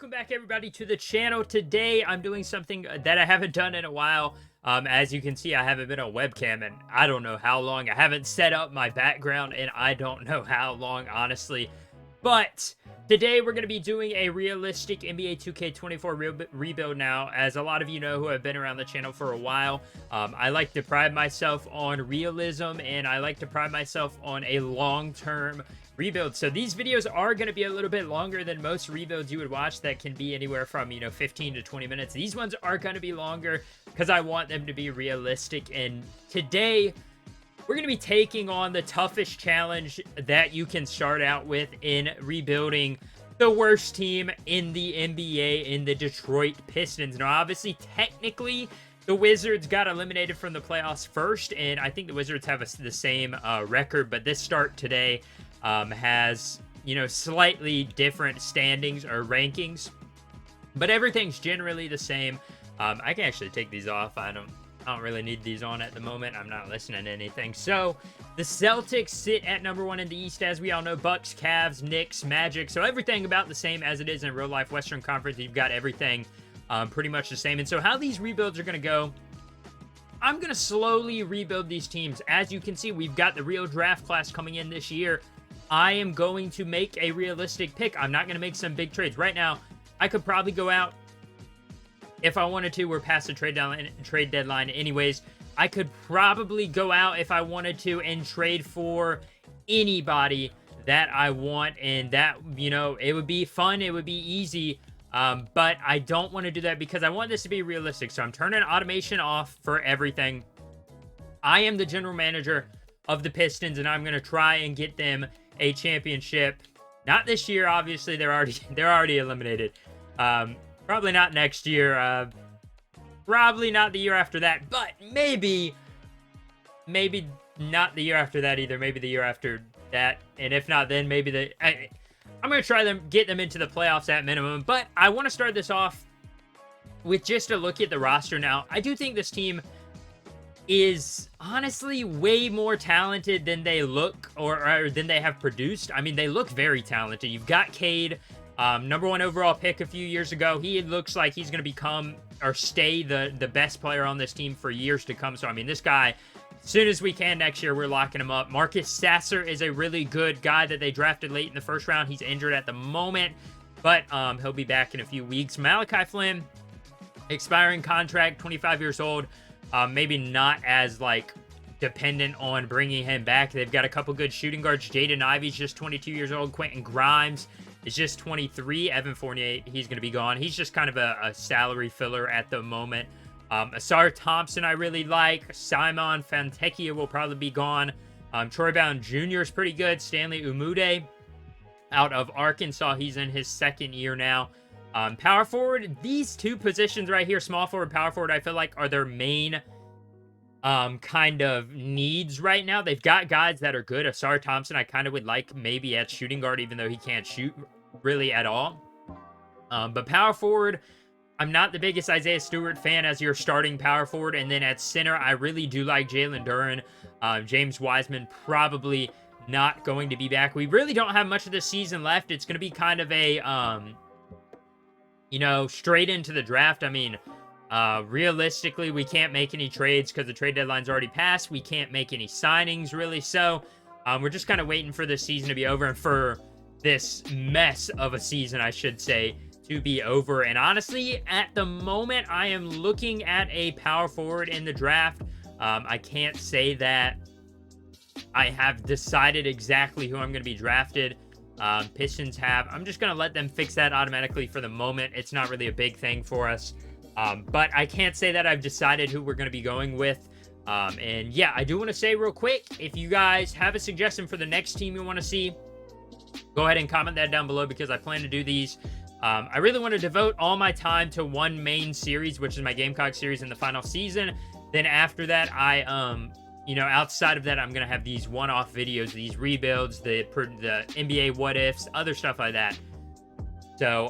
Welcome back, everybody, to the channel. Today, I'm doing something that I haven't done in a while. As you can see, I haven't been on webcam in I don't know how long. I haven't set up my background and I don't know how long, honestly. But today, we're going to be doing a realistic NBA2K24 rebuild now. As a lot of you know who have been around the channel for a while, I like to pride myself on realism and I like to pride myself on a long-term rebuild. So these videos are going to be a little bit longer than most rebuilds you would watch that can be anywhere from, 15 to 20 minutes. These ones are going to be longer because I want them to be realistic. And today, we're going to be taking on the toughest challenge that you can start out with in rebuilding the worst team in the NBA, in the Detroit Pistons. Now, obviously, technically, the Wizards got eliminated from the playoffs first, and I think the Wizards have the same record, but this start today has, slightly different standings or rankings, but everything's generally the same. I can actually take these off. I don't really need these on at the moment. I'm not listening to anything. So the Celtics sit at #1 in the East, as we all know. Bucks, Cavs, Knicks, Magic. So everything about the same as it is in real life Western Conference. You've got everything pretty much the same. And so how these rebuilds are going to go, I'm going to slowly rebuild these teams. As you can see, we've got the real draft class coming in this year. I am going to make a realistic pick. I'm not going to make some big trades. Right now, I could probably go out if I wanted to. We're past the trade deadline anyways. I could probably go out if I wanted to and trade for anybody that I want. And that, it would be fun. It would be easy. But I don't want to do that because I want this to be realistic. So I'm turning automation off for everything. I am the general manager of the Pistons, and I'm going to try and get them a championship. Not this year, obviously. They're already eliminated. Probably not next year. Probably not the year after that. But maybe not the year after that either. Maybe the year after that. And if not, then maybe I'm going to try get them into the playoffs at minimum. But I want to start this off with just a look at the roster now. I do think this team is honestly way more talented than they look or than they have produced. I mean, they look very talented. You've got Cade, #1 overall pick a few years ago. He looks like he's going to become or stay the best player on this team for years to come. So, I mean, this guy, as soon as we can next year, we're locking him up. Marcus Sasser is a really good guy that they drafted late in the first round. He's injured at the moment, but he'll be back in a few weeks. Malachi Flynn, expiring contract, 25 years old. Maybe not as, dependent on bringing him back. They've got a couple good shooting guards. Jaden Ivey's just 22 years old. Quentin Grimes is just 23. Evan Fournier, he's going to be gone. He's just kind of a salary filler at the moment. Asar Thompson, I really like. Simon Fontecchio will probably be gone. Troy Brown Jr. is pretty good. Stanley Umude out of Arkansas. He's in his second year now. Power forward, these two positions right here, small forward, power forward, I feel like are their main kind of needs right now. They've got guys that are good. Asar Thompson, I kind of would like maybe at shooting guard, even though he can't shoot really at all. But power forward, I'm not the biggest Isaiah Stewart fan as your starting power forward. And then at center, I really do like Jalen Duren. James Wiseman probably not going to be back. We really don't have much of the season left. It's going to be kind of a straight into the draft. I mean, realistically, we can't make any trades because the trade deadline's already passed. We can't make any signings, really. So, we're just kind of waiting for this season to be over and for this mess of a season, I should say, to be over. And honestly, at the moment, I am looking at a power forward in the draft. I can't say that I have decided exactly who I'm going to be drafted. Pistons have. I'm just going to let them fix that automatically for the moment. It's not really a big thing for us. But I can't say that I've decided who we're going to be going with. And yeah, I do want to say real quick, if you guys have a suggestion for the next team you want to see, go ahead and comment that down below because I plan to do these. I really want to devote all my time to one main series, which is my Gamecock series in the final season. Then after that, outside of that, I'm going to have these one-off videos, these rebuilds, the NBA what-ifs, other stuff like that. So,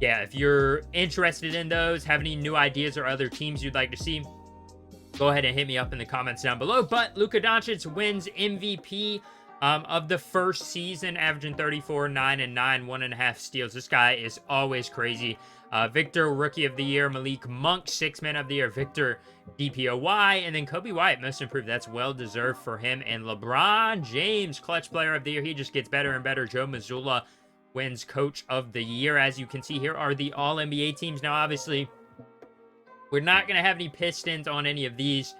yeah, if you're interested in those, have any new ideas or other teams you'd like to see, go ahead and hit me up in the comments down below. But Luka Doncic wins MVP Of the first season, averaging 34, 9 and 9, 1.5 steals. This guy is always crazy. Victor, Rookie of the Year. Malik Monk, Sixth Man of the Year. Victor, DPOY. And then Kobe White, Most Improved. That's well-deserved for him. And LeBron James, Clutch Player of the Year. He just gets better and better. Joe Mazzulla wins Coach of the Year. As you can see, here are the All-NBA teams. Now, obviously, we're not going to have any Pistons on any of these.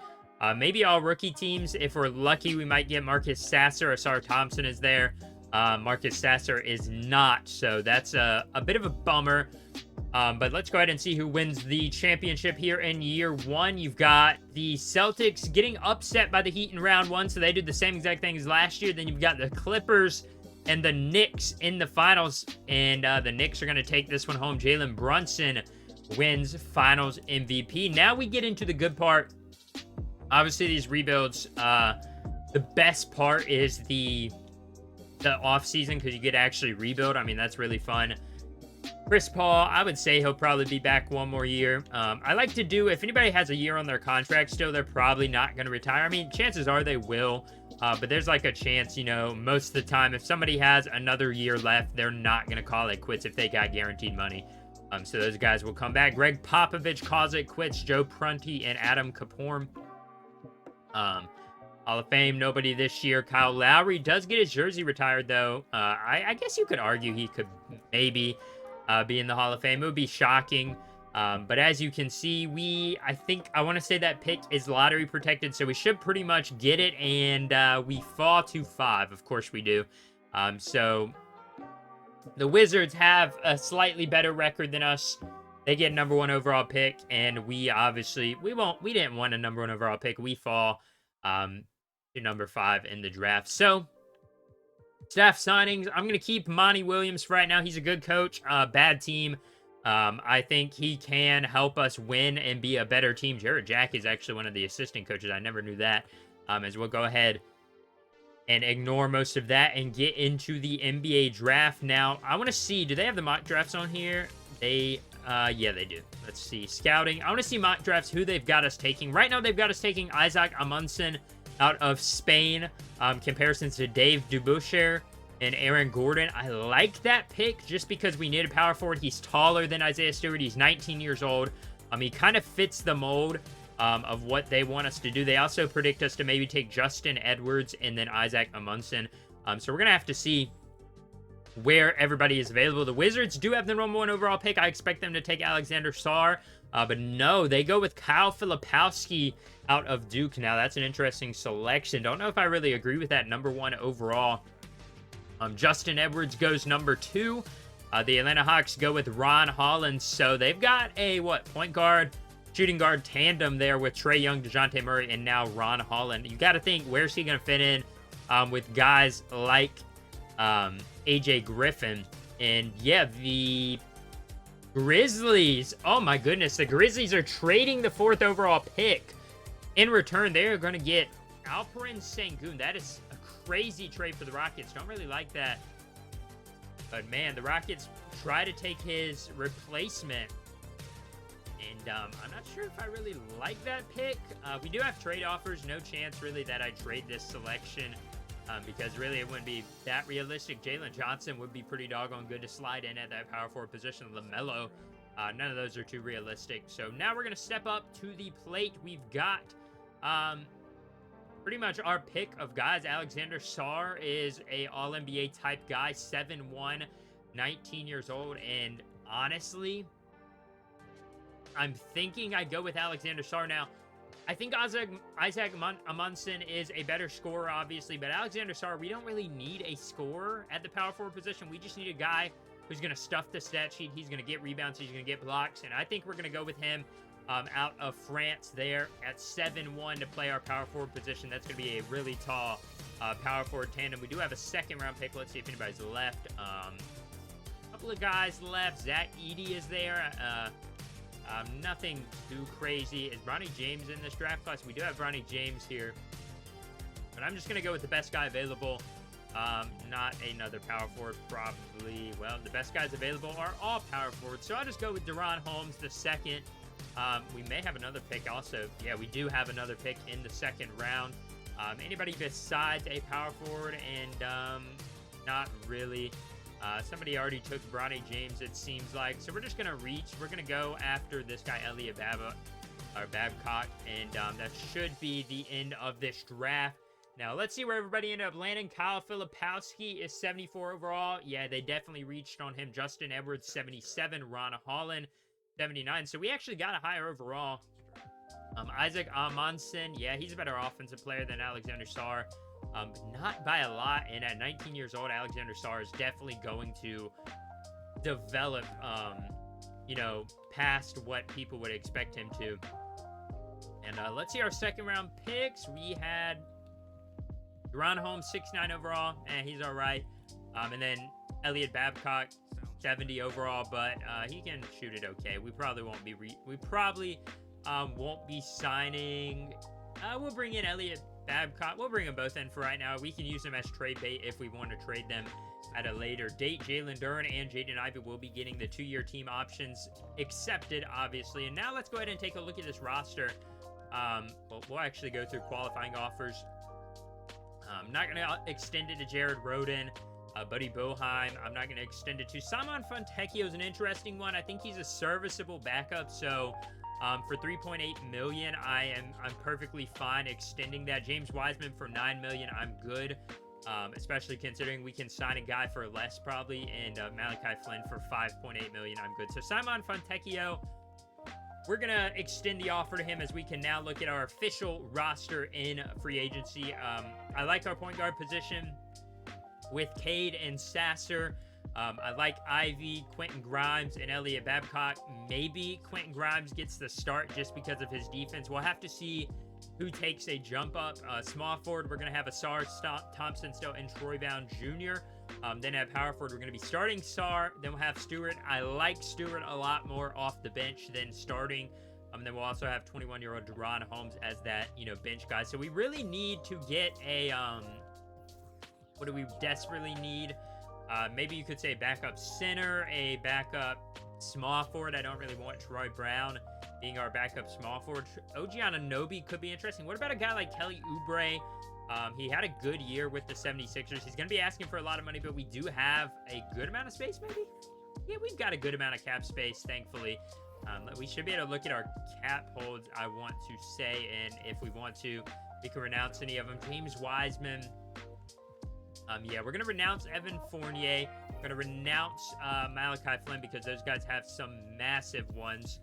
Maybe all rookie teams. If we're lucky, we might get Marcus Sasser. Asar Thompson is there. Marcus Sasser is not. So that's a bit of a bummer. But let's go ahead and see who wins the championship here in year one. You've got the Celtics getting upset by the Heat in round one. So they did the same exact thing as last year. Then you've got the Clippers and the Knicks in the finals. And the Knicks are going to take this one home. Jalen Brunson wins finals MVP. Now we get into the good part. Obviously, these rebuilds, the best part is the off season because you get to actually rebuild. I mean, that's really fun. Chris Paul, I would say he'll probably be back one more year. I like to do, if anybody has a year on their contract still, they're probably not going to retire. I mean, chances are they will, but there's like a chance, you know, most of the time, if somebody has another year left, they're not going to call it quits if they got guaranteed money. So those guys will come back. Greg Popovich calls it quits. Joe Prunty and Adam Kapoor. Hall of Fame, nobody this year. Kyle Lowry does get his jersey retired, though. I guess you could argue he could maybe be in the Hall of Fame. It would be shocking. But as you can see, I want to say that pick is lottery protected, so we should pretty much get it, and we fall to 5. Of course we do. So the Wizards have a slightly better record than us. They get number 1 overall pick, and we didn't want a number 1 overall pick. We fall to number 5 in the draft. So staff signings, I'm going to keep Monty Williams for right now. He's a good coach, bad team. I think he can help us win and be a better team. Jared Jack is actually one of the assistant coaches. I never knew that. As we'll go ahead and ignore most of that and get into the NBA draft. Now, I want to see, do they have the mock drafts on here? Yeah, they do. Let's see. Scouting. I want to see mock drafts, who they've got us taking. Right now, they've got us taking Isaac Amundsen out of Spain. Comparisons to Dave Dubucher and Aaron Gordon. I like that pick just because we need a power forward. He's taller than Isaiah Stewart. He's 19 years old. He kind of fits the mold of what they want us to do. They also predict us to maybe take Justin Edwards and then Isaac Amundsen. So we're going to have to see where everybody is available. The Wizards do have the number 1 overall pick. I expect them to take Alexander Sarr, but no, they go with Kyle Filipowski out of Duke. Now, that's an interesting selection. Don't know if I really agree with that number 1 overall. Justin Edwards goes number 2. The Atlanta Hawks go with Ron Holland. So they've got a, point guard, shooting guard tandem there with Trae Young, DeJounte Murray, and now Ron Holland. You got to think, where's he going to fit in with guys like AJ Griffin? And yeah, the Grizzlies, oh my goodness, the Grizzlies are trading the 4th overall pick. In return, they are going to get Alperen Sengun. That is a crazy trade for the Rockets. Don't really like that. But man, the Rockets try to take his replacement. And I'm not sure if I really like that pick. We do have trade offers. No chance really that I trade this selection. Because really it wouldn't be that realistic. Jalen Johnson would be pretty doggone good to slide in at that power forward position. LaMelo, none of those are too realistic. So now we're going to step up to the plate. We've got pretty much our pick of guys. Alexander Sarr is a All-NBA type guy, 7'1", 19 years old. And honestly, I'm thinking I'd go with Alexander Sarr now. I think Isaac Amundsen is a better scorer, obviously, but Alexander Sarr, we don't really need a scorer at the power forward position. We just need a guy who's going to stuff the stat sheet. He's going to get rebounds. He's going to get blocks, and I think we're going to go with him out of France there at 7'1" to play our power forward position. That's going to be a really tall power forward tandem. We do have a 2nd-round pick. Let's see if anybody's left. A couple of guys left. Zach Edey is there. Nothing too crazy. Is Bronny James in this draft class? We do have Bronny James here. But I'm just going to go with the best guy available. Not another power forward, probably. Well, the best guys available are all power forwards. So I'll just go with Deron Holmes, the 2nd. We may have another pick also. Yeah, we do have another pick in the 2nd round. Anybody besides a power forward, and not really. Somebody already took Bronny James, it seems like. So we're just going to reach. We're going to go after this guy, Babcock, and that should be the end of this draft. Now, let's see where everybody ended up landing. Kyle Filipowski is 74 overall. Yeah, they definitely reached on him. Justin Edwards, 77. Ron Holland, 79. So we actually got a higher overall. Isaac Amundsen, yeah, he's a better offensive player than Alexander Sarr. But not by a lot. And at 19 years old, Alexander Sarr is definitely going to develop, you know, past what people would expect him to. And let's see our second round picks. We had Ron Holmes, 6'9" overall, and he's all right. And then Elliot Babcock, 70 overall, but he can shoot it okay. We probably won't be won't be signing. We'll bring in Elliot Babcock. We'll bring them both in for right now. We can use them as trade bait if we want to trade them at a later date. Jalen Duren and Jaden Ivey will be getting the 2-year team options accepted, obviously. And now let's go ahead and take a look at this roster. We'll actually go through qualifying offers. I'm not going to extend it to Jared Roden, Buddy Boheim. I'm not going to extend it to Simon Fontecchio is an interesting one. I think he's a serviceable backup, so for $3.8 million, I'm perfectly fine extending that. James Wiseman for $9 million, I'm good, especially considering we can sign a guy for less probably, and Malachi Flynn for $5.8 million, I'm good. So Simon Fontecchio, we're going to extend the offer to him as we can now look at our official roster in free agency. I like our point guard position with Cade and Sasser. I like Ivy, Quentin Grimes, and Elliot Babcock. Maybe Quentin Grimes gets the start just because of his defense. We'll have to see who takes a jump up. Small forward, we're going to have Asar Thompson still and Troy Brown Jr. Then at power forward, we're going to be starting Sar. Then we'll have Stewart. I like Stewart a lot more off the bench than starting. Then we'll also have 21-year-old Deron Holmes as that, you know, bench guy. So we really need to get a, what do we desperately need? Maybe you could say backup center, a backup small forward. I don't really want Troy Brown being our backup small forward. OG Anunoby could be interesting. What about a guy like Kelly Oubre? He had a good year with the 76ers. He's going to be asking for a lot of money, but we do have a good amount of space, maybe? Yeah, we've got a good amount of cap space, thankfully. We should be able to look at our cap holds, I want to say, and if we want to, we can renounce any of them. James Wiseman. Yeah, we're going to renounce Evan Fournier. We're going to renounce Malachi Flynn because those guys have some massive ones.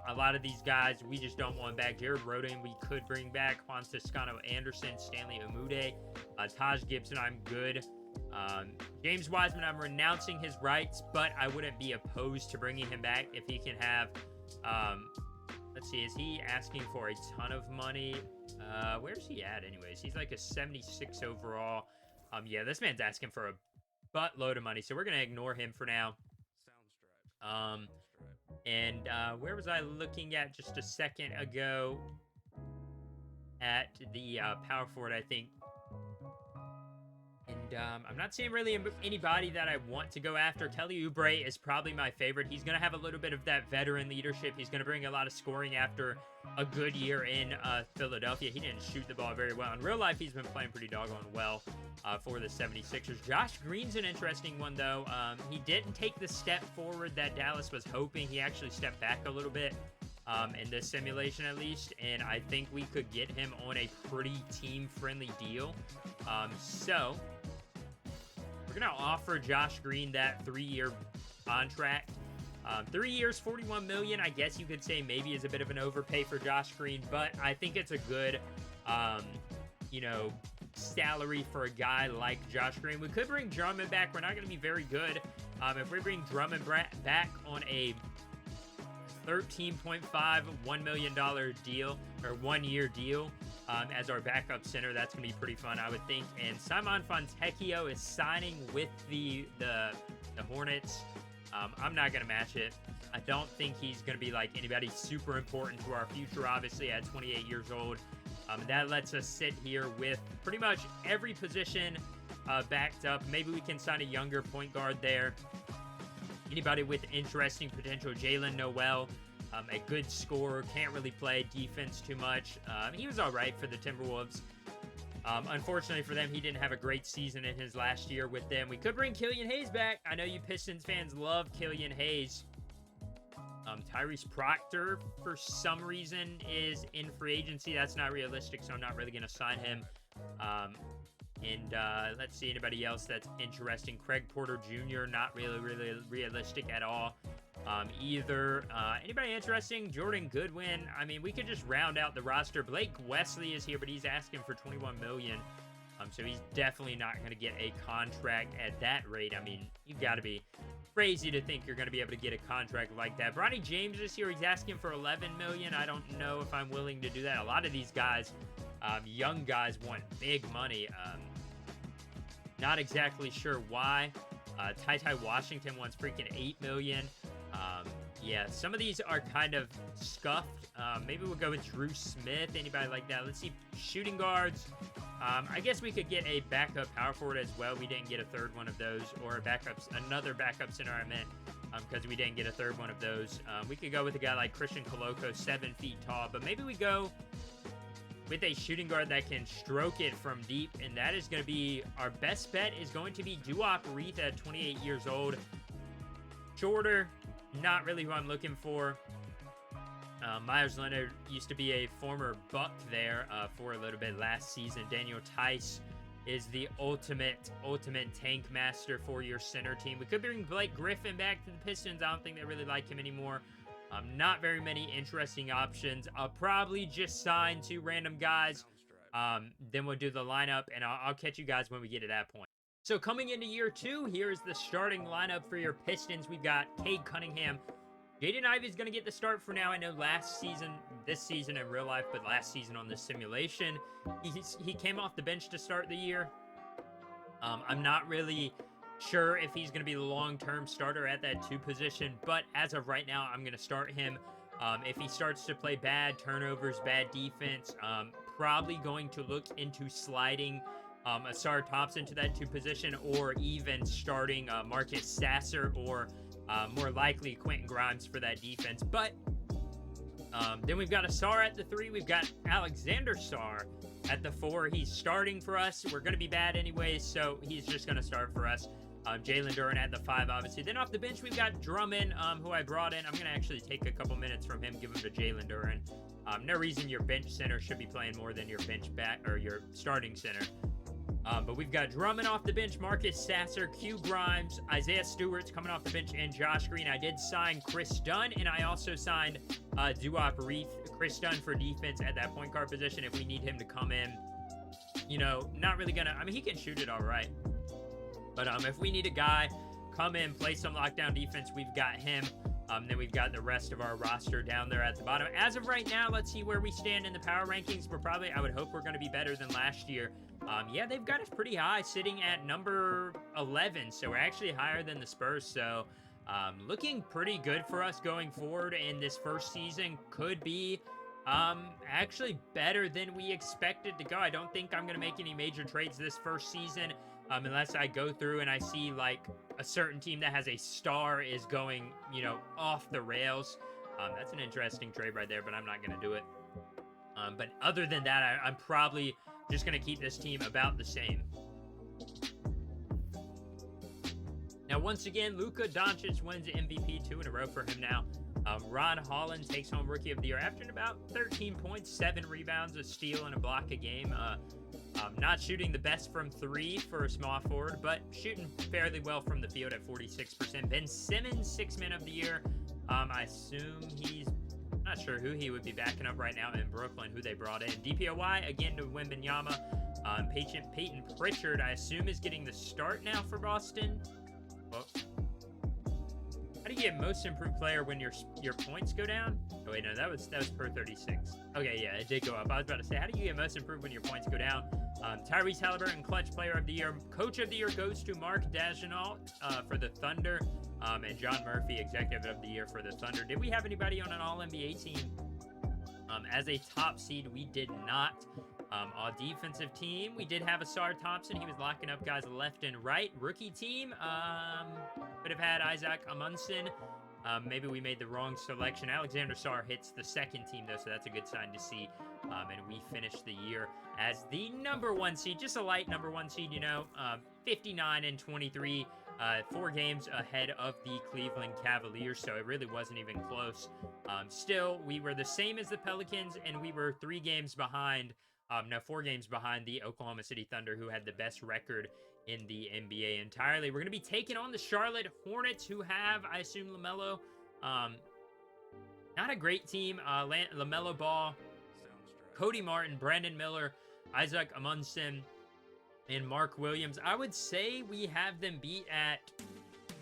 A lot of these guys, we just don't want back. Jared Roden, we could bring back. Juan Toscano Anderson, Stanley Umude, Taj Gibson, I'm good. James Wiseman, I'm renouncing his rights, but I wouldn't be opposed to bringing him back if he can have, let's see, is he asking for a ton of money? Where's he at anyways? He's like a 76 overall. Yeah, this man's asking for a buttload of money, so we're going to ignore him for now. And where was I looking at just a second ago? At the power forward, I think. And I'm not seeing really anybody that I want to go after. Kelly Oubre is probably my favorite. He's going to have a little bit of that veteran leadership. He's going to bring a lot of scoring after a good year in Philadelphia. He didn't shoot the ball very well. In real life, he's been playing pretty doggone well for the 76ers. Josh Green's an interesting one, though. He didn't take the step forward that Dallas was hoping. He actually stepped back a little bit in this simulation, at least. And I think we could get him on a pretty team-friendly deal. So we're going to offer Josh Green that 3-year contract. 3 years, $41 million, I guess you could say maybe is a bit of an overpay for Josh Green, but I think it's a good, you know, salary for a guy like Josh Green. We could bring Drummond back. We're not going to be very good. If we bring Drummond back on a $13.5, $1 million deal, or 1-year deal, as our backup center, that's going to be pretty fun, I would think. And Simon Fontecchio is signing with the Hornets. I'm not going to match it. I don't think he's going to be like anybody super important to our future, obviously, at 28 years old. That lets us sit here with pretty much every position backed up. Maybe we can sign a younger point guard there. Anybody with interesting potential. Jalen Noel, a good scorer, can't really play defense too much. He was all right for the Timberwolves. Unfortunately for them, he didn't have a great season in his last year with them. We could bring Killian Hayes back. I know you Pistons fans love Killian Hayes. Tyrese Proctor, for some reason, is in free agency. That's not realistic, so I'm not really going to sign him. Let's see, anybody else that's interesting. Craig Porter Jr., not really realistic at all either. Anybody interesting? Jordan Goodwin. I mean, we could just round out the roster. Blake Wesley is here, but he's asking for $21 million. So he's definitely not going to get a contract at that rate. I mean, you've got to be crazy to think you're going to be able to get a contract like that. Bronny James this year, he's asking for $11 million. I don't know if I'm willing to do that. A lot of these guys, young guys, want big money. Not exactly sure why. Ty Washington wants freaking $8 million. Yeah, some of these are kind of scuffed. Maybe we'll go with Drew Smith. Anybody like that? Let's see. Shooting guards. I guess we could get a backup power forward as well. We didn't get a third one of those. Or another backup center, I meant. Because we didn't get a third one of those. We could go with a guy like Christian Coloco, 7 feet tall. But maybe we go with a shooting guard that can stroke it from deep. And that is going to be, our best bet is going to be Duop Reith at 28 years old. Shorter. Not really who I'm looking for. Myers Leonard used to be a former Buck there for a little bit last season. Daniel Tice is the ultimate tank master for your center team. We could bring Blake Griffin back to the Pistons. I don't think they really like him anymore. Not very many interesting options. I'll probably just sign 2 random guys. Then we'll do the lineup, and I'll catch you guys when we get to that point. So coming into year 2, here's the starting lineup for your Pistons. We've got Cade Cunningham. Jaden Ivey's going to get the start for now. I know this season in real life, but last season on the simulation, he came off the bench to start the year. I'm not really sure if he's going to be the long-term starter at that 2 position, but as of right now, I'm going to start him. If he starts to play bad turnovers, bad defense, probably going to look into sliding Asar Thompson to that 2 position, or even starting Marcus Sasser, or more likely Quentin Grimes for that defense. But then we've got Asar at the 3. We've got Alexander Sarr at the 4. He's starting for us. We're going to be bad anyways, so he's just going to start for us. Jalen Duren at the 5, obviously. Then off the bench, we've got Drummond, who I brought in. I'm going to actually take a couple minutes from him, give him to Jalen Duren. No reason your bench center should be playing more than your bench back or your starting center. But we've got Drummond off the bench, Marcus Sasser, Q Grimes, Isaiah Stewart's coming off the bench, and Josh Green. I did sign Chris Dunn, and I also signed Duop Reith, Chris Dunn for defense at that point guard position if we need him to come in. You know, not really gonna, I mean, he can shoot it all right. But if we need a guy, come in, play some lockdown defense, we've got him. Then we've got the rest of our roster down there at the bottom. As of right now, let's see where we stand in the power rankings. We're probably, I would hope we're going to be better than last year. Yeah, they've got us pretty high, sitting at number 11. So we're actually higher than the Spurs. So looking pretty good for us going forward. And this first season could be actually better than we expected to go. I don't think I'm going to make any major trades this first season. Unless I go through and I see like a certain team that has a star is going, you know, off the rails. That's an interesting trade right there, but I'm not going to do it. But other than that, I'm probably just going to keep this team about the same. Now, once again, Luka Doncic wins MVP 2 in a row for him now. Ron Holland takes home Rookie of the Year after about 13 points, 7 rebounds, a steal, and a block a game. Not shooting the best from 3 for a small forward, but shooting fairly well from the field at 46%. Ben Simmons, 6th Man of the Year. I assume he's not sure who he would be backing up right now in Brooklyn, who they brought in. DPOY, again to Wembanyama. Peyton Pritchard, I assume, is getting the start now for Boston. Well, how do you get most improved player when your points go down? Oh wait, no, that was per 36. Okay, yeah, it did go up. I was about to say, how do you get most improved when your points go down? Tyrese Halliburton, Clutch Player of the Year. Coach of the Year goes to Mark Daigneault for the Thunder, and John Murphy, Executive of the Year for the Thunder. Did we have anybody on an All-NBA team? As a top seed, we did not. Our defensive team, we did have Asar Thompson. He was locking up guys left and right. Rookie team, could have had Isaac Amundsen. Maybe we made the wrong selection. Alexander Sarr hits the second team, though, so that's a good sign to see. And we finished the year as the #1 seed, just a light #1 seed, 59-23, 4 games ahead of the Cleveland Cavaliers, so it really wasn't even close. Still, we were the same as the Pelicans, and we were 4 games behind the Oklahoma City Thunder, who had the best record in the NBA entirely. We're going to be taking on the Charlotte Hornets, who have, I assume, LaMelo. Not a great team. LaMelo Ball, Cody Martin, Brandon Miller, Isaac Amundsen, and Mark Williams. I would say we have them beat at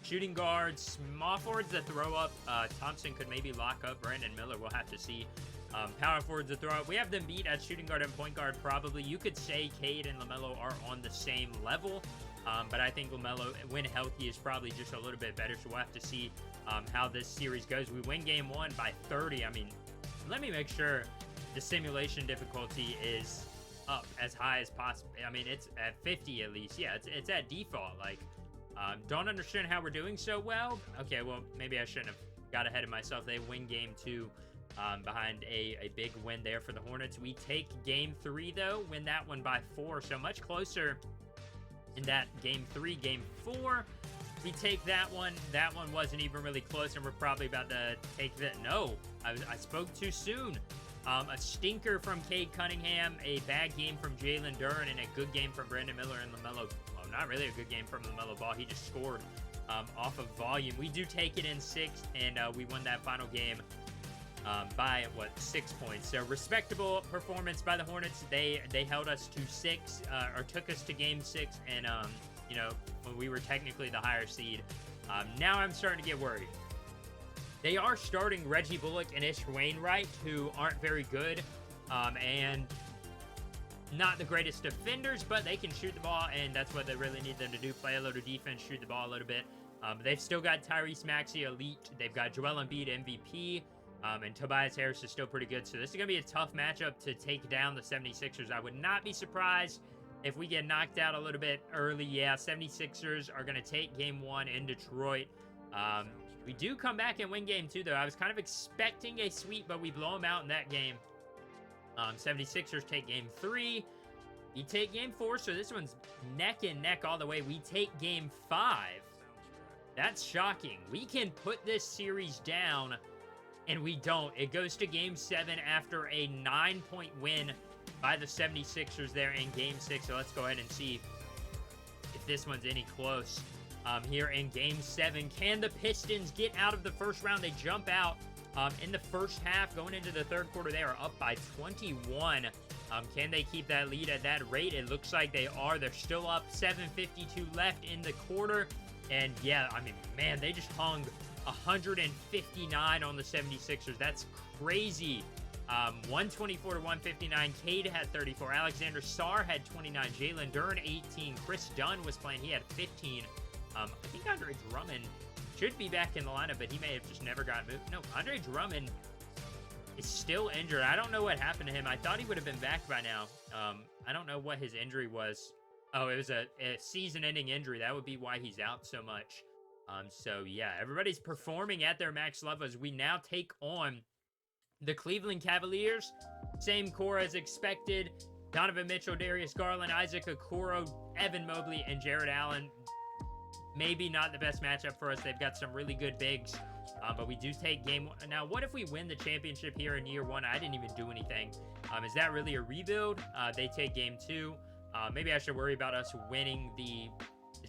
shooting guards, small forwards that throw up. Thompson could maybe lock up Brandon Miller. We'll have to see. Power forwards to throw up. We have them beat at shooting guard and point guard, probably. You could say Cade and LaMelo are on the same level, but I think LaMelo, when healthy, is probably just a little bit better, so we'll have to see how this series goes. We win game 1 by 30. I mean, let me make sure the simulation difficulty is up as high as possible. I mean, it's at 50 at least. Yeah, it's at default. Like, don't understand how we're doing so well. Okay, well, maybe I shouldn't have got ahead of myself. They win game 2. Behind a big win there for the Hornets. We take game 3, though, win that one by 4, so much closer in that game 3. Game 4, we take that one. That one wasn't even really close, and we're probably about to take that. No, I spoke too soon. A stinker from Cade Cunningham, a bad game from Jalen Duren, and a good game from Brandon Miller and LaMelo. Well, not really a good game from LaMelo Ball. He just scored off of volume. We do take it in 6th, and we won that final game by 6 points. So respectable performance by the Hornets. They held us to 6, or took us to game 6, and when we were technically the higher seed. Now I'm starting to get worried. They are starting Reggie Bullock and Ish Wainwright, who aren't very good, and not the greatest defenders, but they can shoot the ball, and that's what they really need them to do. Play a little defense, shoot the ball a little bit. They've still got Tyrese Maxey, elite. They've got Joel Embiid, MVP. And Tobias Harris is still pretty good. So this is going to be a tough matchup to take down the 76ers. I would not be surprised if we get knocked out a little bit early. Yeah, 76ers are going to take game 1 in Detroit. We do come back and win game 2, though. I was kind of expecting a sweep, but we blow them out in that game. 76ers take game 3. We take game 4, so this one's neck and neck all the way. We take game 5. That's shocking. We can put this series down, and we don't. It goes to game 7 after a 9-point win by the 76ers there in game 6. So let's go ahead and see if this one's any close. Here in game 7, can the Pistons get out of the first round? They jump out in the first half. Going into the third quarter, they are up by 21. Can they keep that lead at that rate? It looks like they are. They're still up. 7:52 left in the quarter. And yeah, I mean, man, they just hung 159 on the 76ers. That's crazy. 124 to 159. Cade had 34. Alexander Sarr had 29. Jalen Duren 18. Chris Dunn was playing. He had 15. I think Andre Drummond should be back in the lineup, but he may have just never got moved. No, Andre Drummond is still injured. I don't know what happened to him. I thought he would have been back by now. I don't know what his injury was. Oh, it was a season-ending injury. That would be why he's out so much. So yeah, everybody's performing at their max level as we now take on the Cleveland Cavaliers. Same core as expected. Donovan Mitchell, Darius Garland, Isaac Okoro, Evan Mobley, and Jared Allen. Maybe not the best matchup for us. They've got some really good bigs, but we do take game 1. Now, what if we win the championship here in year 1? I didn't even do anything. Is that really a rebuild? They take game 2. Maybe I should worry about us winning the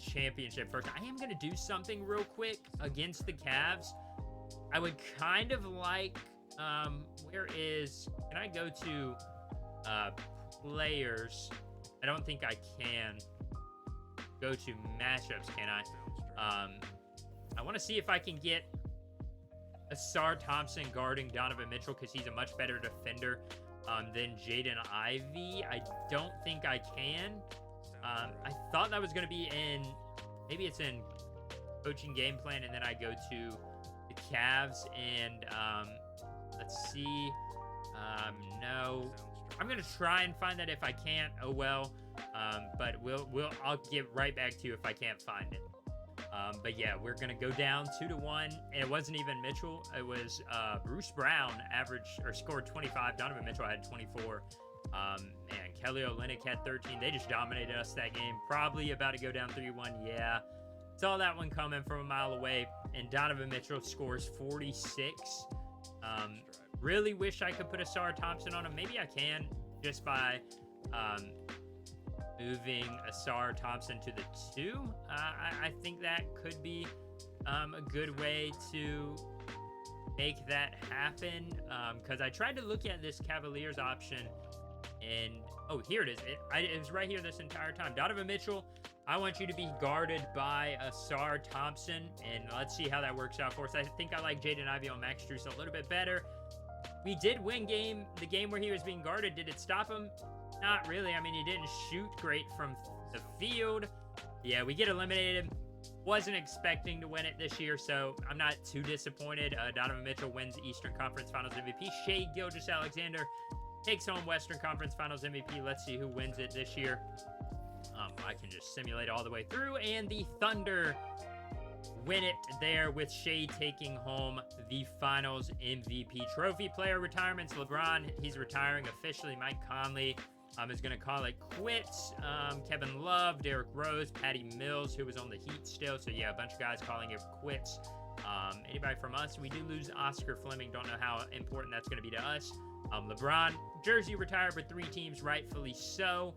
championship first. I am going to do something real quick against the Cavs. I would kind of like, can I go to players? I don't think I can go to matchups, can I? I want to see if I can get Asar Thompson guarding Donovan Mitchell, because he's a much better defender than Jaden Ivey. I don't think I can. I thought that was going to be maybe it's in coaching game plan, and then I go to the Cavs, and let's see. No, I'm going to try and find that. If I can't, oh well. But I'll get right back to you if I can't find it. But yeah, we're going to go down 2-1. And it wasn't even Mitchell. It was Bruce Brown scored 25. Donovan Mitchell had 24. Man, Kelly Olynyk had 13. They just dominated us that game. Probably about to go down 3-1. Yeah. Saw that one coming from a mile away. And Donovan Mitchell scores 46. Really wish I could put Asar Thompson on him. Maybe I can just by moving Asar Thompson to the 2. I think that could be a good way to make that happen. Because I tried to look at this Cavaliers option, and oh, here it is. It was right here this entire time. Donovan Mitchell, I want you to be guarded by Asar Thompson, and let's see how that works out for us. I think I like Jaden Ivey on Max Strus a little bit better. We did win the game where he was being guarded. Did it stop him? Not really. I mean, he didn't shoot great from the field. Yeah, we get eliminated. Wasn't expecting to win it this year, so I'm not too disappointed. Donovan Mitchell wins Eastern Conference Finals MVP. Shai Gilgeous-Alexander takes home Western Conference Finals MVP. Let's see who wins it this year. I can just simulate all the way through, and the Thunder win it there with Shai taking home the Finals MVP trophy. Player retirements: LeBron, he's retiring officially. Mike Conley is going to call it quits. Kevin Love, Derrick Rose, Patty Mills, who was on the Heat still. So yeah, a bunch of guys calling it quits. Anybody from us? We do lose Oscar Fleming. Don't know how important that's going to be to us. LeBron, jersey retired with 3 teams, rightfully so.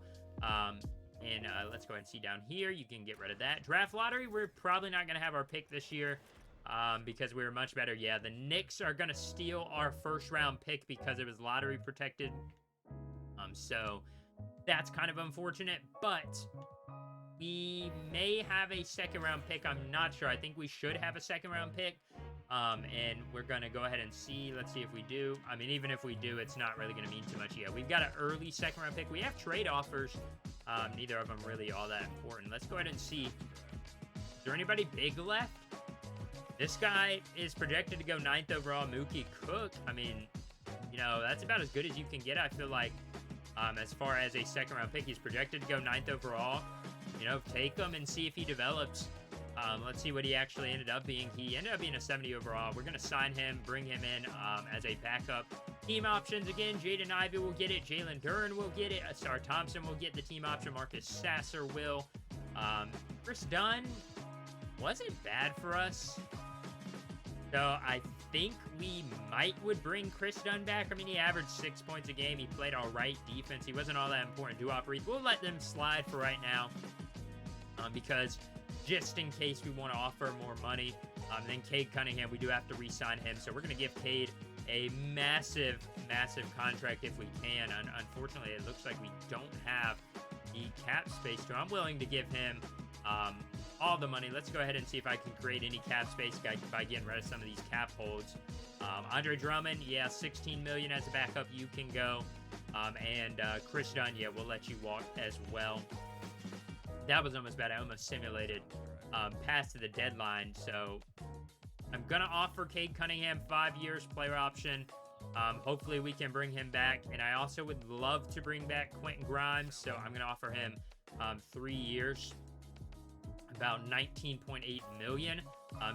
Let's go ahead and see down here. You can get rid of that. Draft lottery, we're probably not going to have our pick this year because we were much better. Yeah, the Knicks are going to steal our first-round pick because it was lottery protected. So that's kind of unfortunate, but we may have a second-round pick. I'm not sure. I think we should have a second-round pick. And we're going to go ahead and see. Let's see if we do. I mean, even if we do, it's not really going to mean too much yet. We've got an early second-round pick. We have trade offers. Neither of them really all that important. Let's go ahead and see. Is there anybody big left? This guy is projected to go 9th overall, Mookie Cook. I mean, you know, that's about as good as you can get, I feel like. As far as a second-round pick, he's projected to go 9th overall. You know, take him and see if he develops. Let's see what he actually ended up being. He ended up being a 70 overall. We're going to sign him, bring him in as a backup. Team options again. Jaden Ivey will get it. Jalen Duren will get it. Asar Thompson will get the team option. Marcus Sasser will. Chris Dunn wasn't bad for us. So I think we would bring Chris Dunn back. I mean, he averaged 6 points a game. He played all right defense. He wasn't all that important. Do-op read. We'll let them slide for right now because just in case we want to offer more money. Then Cade Cunningham, we do have to re-sign him. So we're going to give Cade a massive, massive contract if we can. Unfortunately, it looks like we don't have the cap space to. I'm willing to give him all the money. Let's go ahead and see if I can create any cap space by getting rid of some of these cap holds. Andre Drummond, yeah, $16 million as a backup. You can go. Chris Dunn, yeah, we'll let you walk as well. That was almost bad. I almost simulated past to the deadline. So I'm going to offer Cade Cunningham 5 years player option. Hopefully we can bring him back. And I also would love to bring back Quentin Grimes. So I'm going to offer him 3 years, about $19.8 million.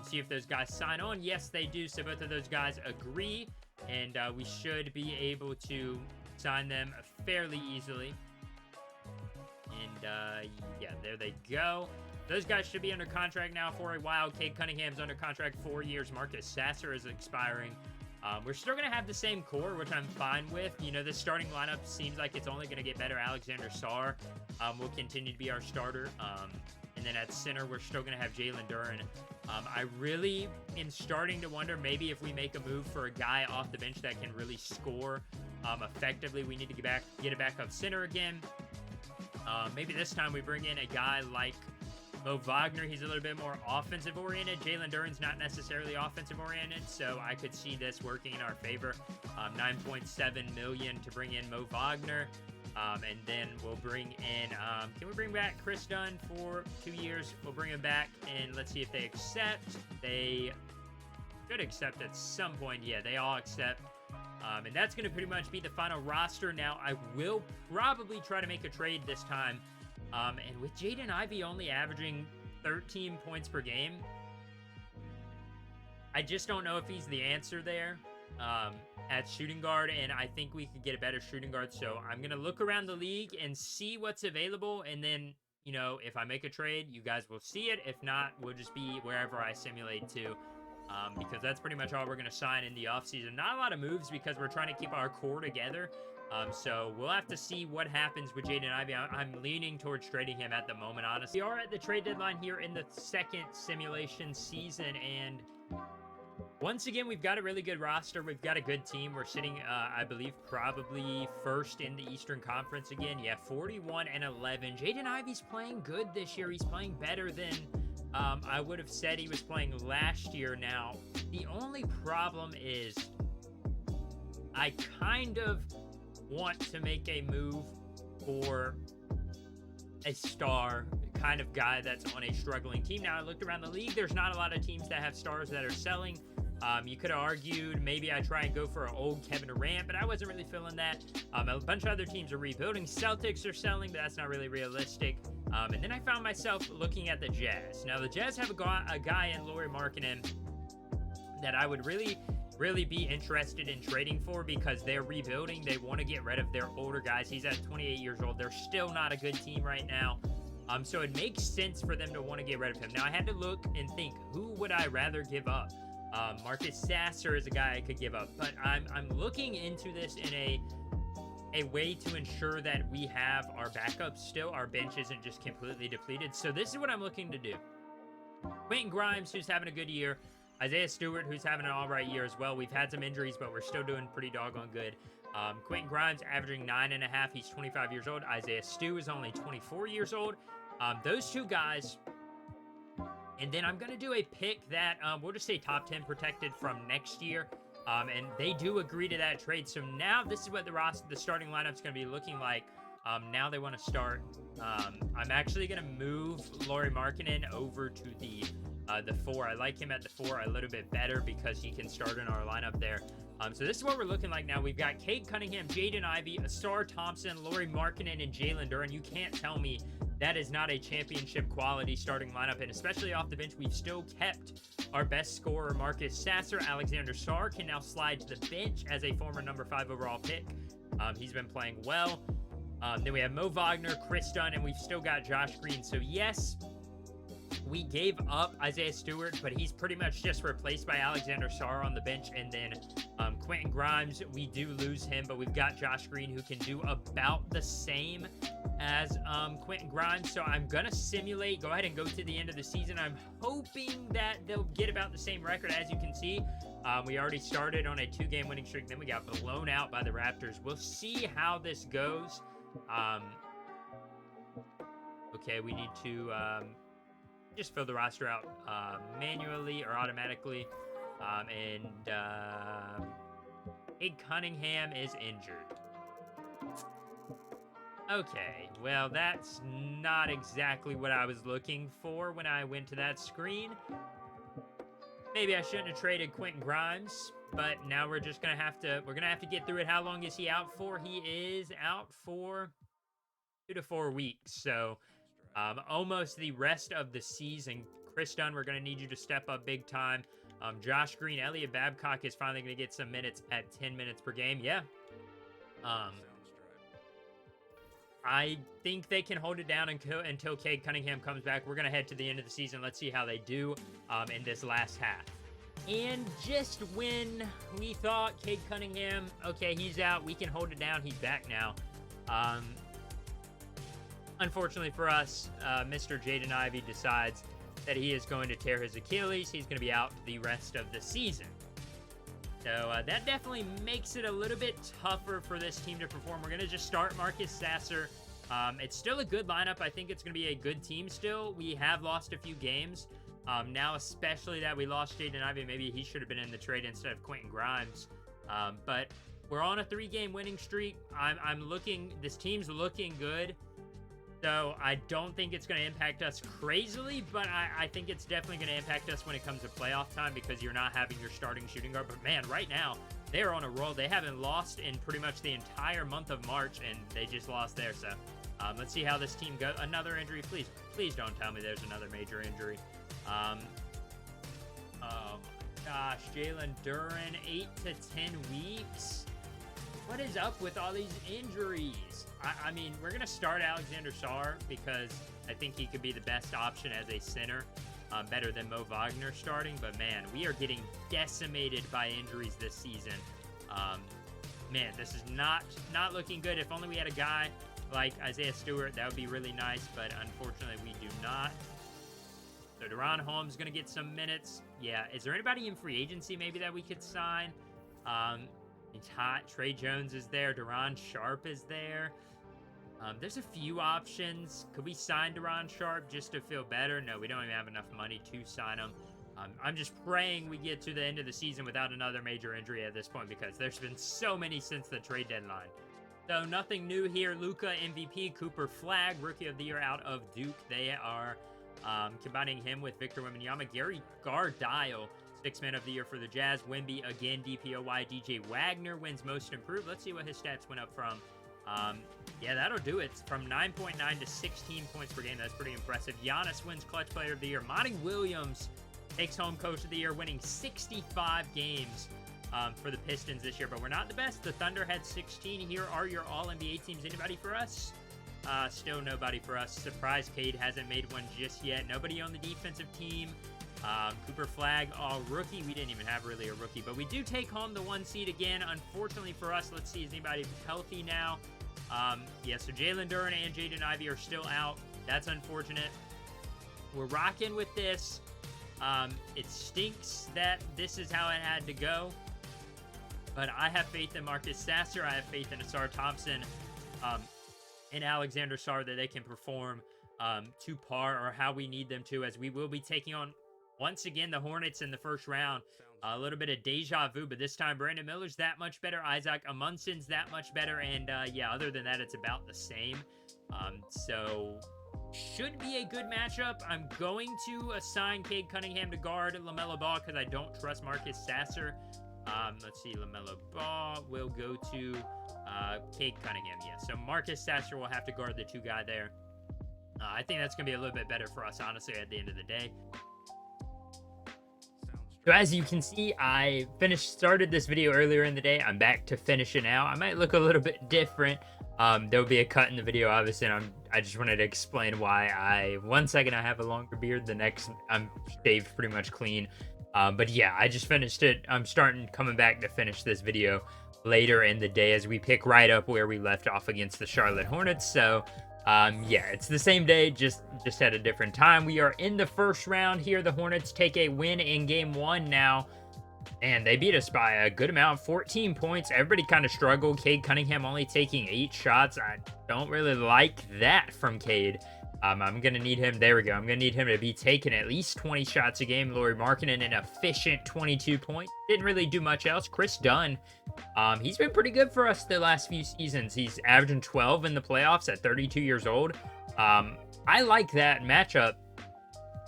See if those guys sign on. Yes, they do. So both of those guys agree. And we should be able to sign them fairly easily. And, yeah, there they go. Those guys should be under contract now for a while. Cade Cunningham's under contract 4 years. Marcus Sasser is expiring. We're still going to have the same core, which I'm fine with. You know, this starting lineup seems like it's only going to get better. Alexander Sarr will continue to be our starter. And then at center, we're still going to have Jalen Duren. I really am starting to wonder maybe if we make a move for a guy off the bench that can really score effectively. We need to get a backup center again. Maybe this time we bring in a guy like Mo Wagner. He's a little bit more offensive oriented. Jalen Duren's not necessarily offensive oriented, so I could see this working in our favor. $9.7 million to bring in Mo Wagner. And then we'll bring in, can we bring back Chris Dunn for 2 years? We'll bring him back and let's see if they accept. They should accept at some point. Yeah, they all accept. And that's going to pretty much be the final roster. Now, I will probably try to make a trade this time. And with Jaden Ivey only averaging 13 points per game. I just don't know if he's the answer there at shooting guard, and I think we could get a better shooting guard. So I'm going to look around the league and see what's available, and then, you know, if I make a trade, you guys will see it. If not, we'll just be wherever I simulate to, because that's pretty much all we're going to sign in the offseason. Not a lot of moves because we're trying to keep our core together. So we'll have to see what happens with Jaden Ivey. I'm leaning towards trading him at the moment, honestly. We are at the trade deadline here in the second simulation season, and once again, we've got a really good roster. We've got a good team. We're sitting, I believe, probably first in the Eastern Conference again. Yeah, 41-11. Jaden Ivey's playing good this year. He's playing better than I would have said he was playing last year. Now, the only problem is I kind of want to make a move for a star kind of guy that's on a struggling team. Now, I looked around the league. There's not a lot of teams that have stars that are selling. You could have argued maybe I try and go for an old Kevin Durant, but I wasn't really feeling that. A bunch of other teams are rebuilding. Celtics are selling, but that's not really realistic. And then I found myself looking at the Jazz. Now, the Jazz have a guy in Lauri Markkanen that I would really be interested in trading for because they're rebuilding. They want to get rid of their older guys. He's at 28 years old. They're still not a good team right now. So it makes sense for them to want to get rid of him. Now, I had to look and think, who would I rather give up? Marcus Sasser is a guy I could give up, but I'm looking into this in a way to ensure that we have our backups still. Our bench isn't just completely depleted. So this is what I'm looking to do. Quentin Grimes, who's having a good year. Isaiah Stewart, who's having an all right year as well. We've had some injuries, but we're still doing pretty doggone good. Quentin Grimes averaging 9.5. He's 25 years old. Isaiah Stu is only 24 years old. Those two guys. And then I'm going to do a pick that we'll just say top 10 protected from next year. And they do agree to that trade. So now this is what the starting lineup is going to be looking like. Now they want to start. I'm actually going to move Lauri Markkanen over to the 4. I like him at the 4 a little bit better because he can start in our lineup there. So this is what we're looking like now. We've got Cade Cunningham, Jaden Ivey, Asar Thompson, Lauri Markkanen, and Jalen Duren. You can't tell me that is not a championship quality starting lineup, and especially off the bench, we've still kept our best scorer, Marcus Sasser. Alexander Sarr can now slide to the bench as a former number 5 overall pick. He's been playing well. Then we have Mo Wagner, Chris Dunn, and we've still got Josh Green. So yes, we gave up Isaiah Stewart, but he's pretty much just replaced by Alexander Sarr on the bench. And then Quentin Grimes, we do lose him, but we've got Josh Green who can do about the same as Quentin Grimes. So I'm going to simulate, go ahead and go to the end of the season. I'm hoping that they'll get about the same record. As you can see, we already started on a 2-game winning streak. Then we got blown out by the Raptors. We'll see how this goes. Okay, we need to just fill the roster out manually or automatically. Cade Cunningham is injured. Okay, well, that's not exactly what I was looking for when I went to that screen. Maybe I shouldn't have traded Quentin Grimes, but now we're just gonna have to get through it. How long is he out for? He is out for 2 to 4 weeks, so almost the rest of the season. Chris Dunn, we're gonna need you to step up big time. Josh Green, Elliot Babcock is finally gonna get some minutes at 10 minutes per game. Yeah. I think they can hold it down until Cade Cunningham comes back. We're going to head to the end of the season. Let's see how they do in this last half. And just when we thought Cade Cunningham, okay, he's out, we can hold it down, he's back now. Unfortunately for us, Mr. Jaden Ivey decides that he is going to tear his Achilles. He's going to be out the rest of the season. So that definitely makes it a little bit tougher for this team to perform. We're going to just start Marcus Sasser. It's still a good lineup. I think it's going to be a good team still. We have lost a few games. Now, especially that we lost Jaden Ivey. Maybe he should have been in the trade instead of Quentin Grimes. But we're on a 3-game winning streak. This team's looking good. So I don't think it's going to impact us crazily, but I think it's definitely going to impact us when it comes to playoff time because you're not having your starting shooting guard. But man, right now, they're on a roll. They haven't lost in pretty much the entire month of March, and they just lost there. So let's see how this team goes. Another injury, please. Please don't tell me there's another major injury. Oh my gosh, Jalen Duren, 8 to 10 weeks. What is up with all these injuries? I mean, we're going to start Alexander Sarr because I think he could be the best option as a center, better than Mo Wagner starting. But, man, we are getting decimated by injuries this season. Man, this is not looking good. If only we had a guy like Isaiah Stewart, that would be really nice. But, unfortunately, we do not. So, Deron Holmes is going to get some minutes. Yeah, is there anybody in free agency maybe that we could sign? It's hot. Trey Jones is there. Deron Sharp is there. There's a few options. Could we sign Deron Sharp just to feel better? No, we don't even have enough money to sign him. I'm just praying we get to the end of the season without another major injury at this point because there's been so many since the trade deadline. So nothing new here. Luka MVP, Cooper Flagg, Rookie of the Year out of Duke. They are combining him with Victor Wembanyama. Gary Gardile, Sixth Man of the Year for the Jazz. Wemby again, DPOY. DJ Wagner wins Most Improved. Let's see what his stats went up from. Yeah, that'll do it. From 9.9 to 16 points per game. That's pretty impressive. Giannis wins Clutch Player of the Year. Monty Williams takes home Coach of the Year, winning 65 games for the Pistons this year. But we're not the best. The Thunder had 16. Here are your All-NBA teams. Anybody for us? Still nobody for us. Surprise, Cade hasn't made one just yet. Nobody on the defensive team. Cooper Flagg, rookie. We didn't even have really a rookie, but we do take home the 1 seed again. Unfortunately for us, let's see, is anybody healthy now? Yeah, so Jalen Duren and Jaden Ivey are still out. That's unfortunate. We're rocking with this. It stinks that this is how it had to go, but I have faith in Marcus Sasser. I have faith in Asar Thompson, and Alexander Sarr that they can perform to par or how we need them to, as we will be taking on once again the Hornets in the first round. A little bit of deja vu, but this time Brandon Miller's that much better. Isaac Amundson's that much better. And yeah, other than that, it's about the same. So should be a good matchup. I'm going to assign Cade Cunningham to guard LaMelo Ball because I don't trust Marcus Sasser. Let's see, LaMelo Ball will go to Cade Cunningham. Yeah, so Marcus Sasser will have to guard the two guy there. I think that's going to be a little bit better for us, honestly, at the end of the day. So as you can see, I started this video earlier in the day. I'm back to finish it now. I might look a little bit different. There'll be a cut in the video, obviously, and I just wanted to explain why one second I have a longer beard, the next I'm shaved pretty much clean. But yeah, I just finished it. I'm coming back to finish this video later in the day as we pick right up where we left off against the Charlotte Hornets. So yeah, it's the same day, just at a different time. We are in the first round here. The Hornets take a win in game 1 now, and they beat us by a good amount, 14 points. Everybody kind of struggled. Cade Cunningham only taking 8 shots. I don't really like that from Cade. I'm going to need him. There we go. I'm going to need him to be taking at least 20 shots a game. Lauri Markkanen, an efficient 22 points. Didn't really do much else. Chris Dunn, he's been pretty good for us the last few seasons. He's averaging 12 in the playoffs at 32 years old. I like that matchup.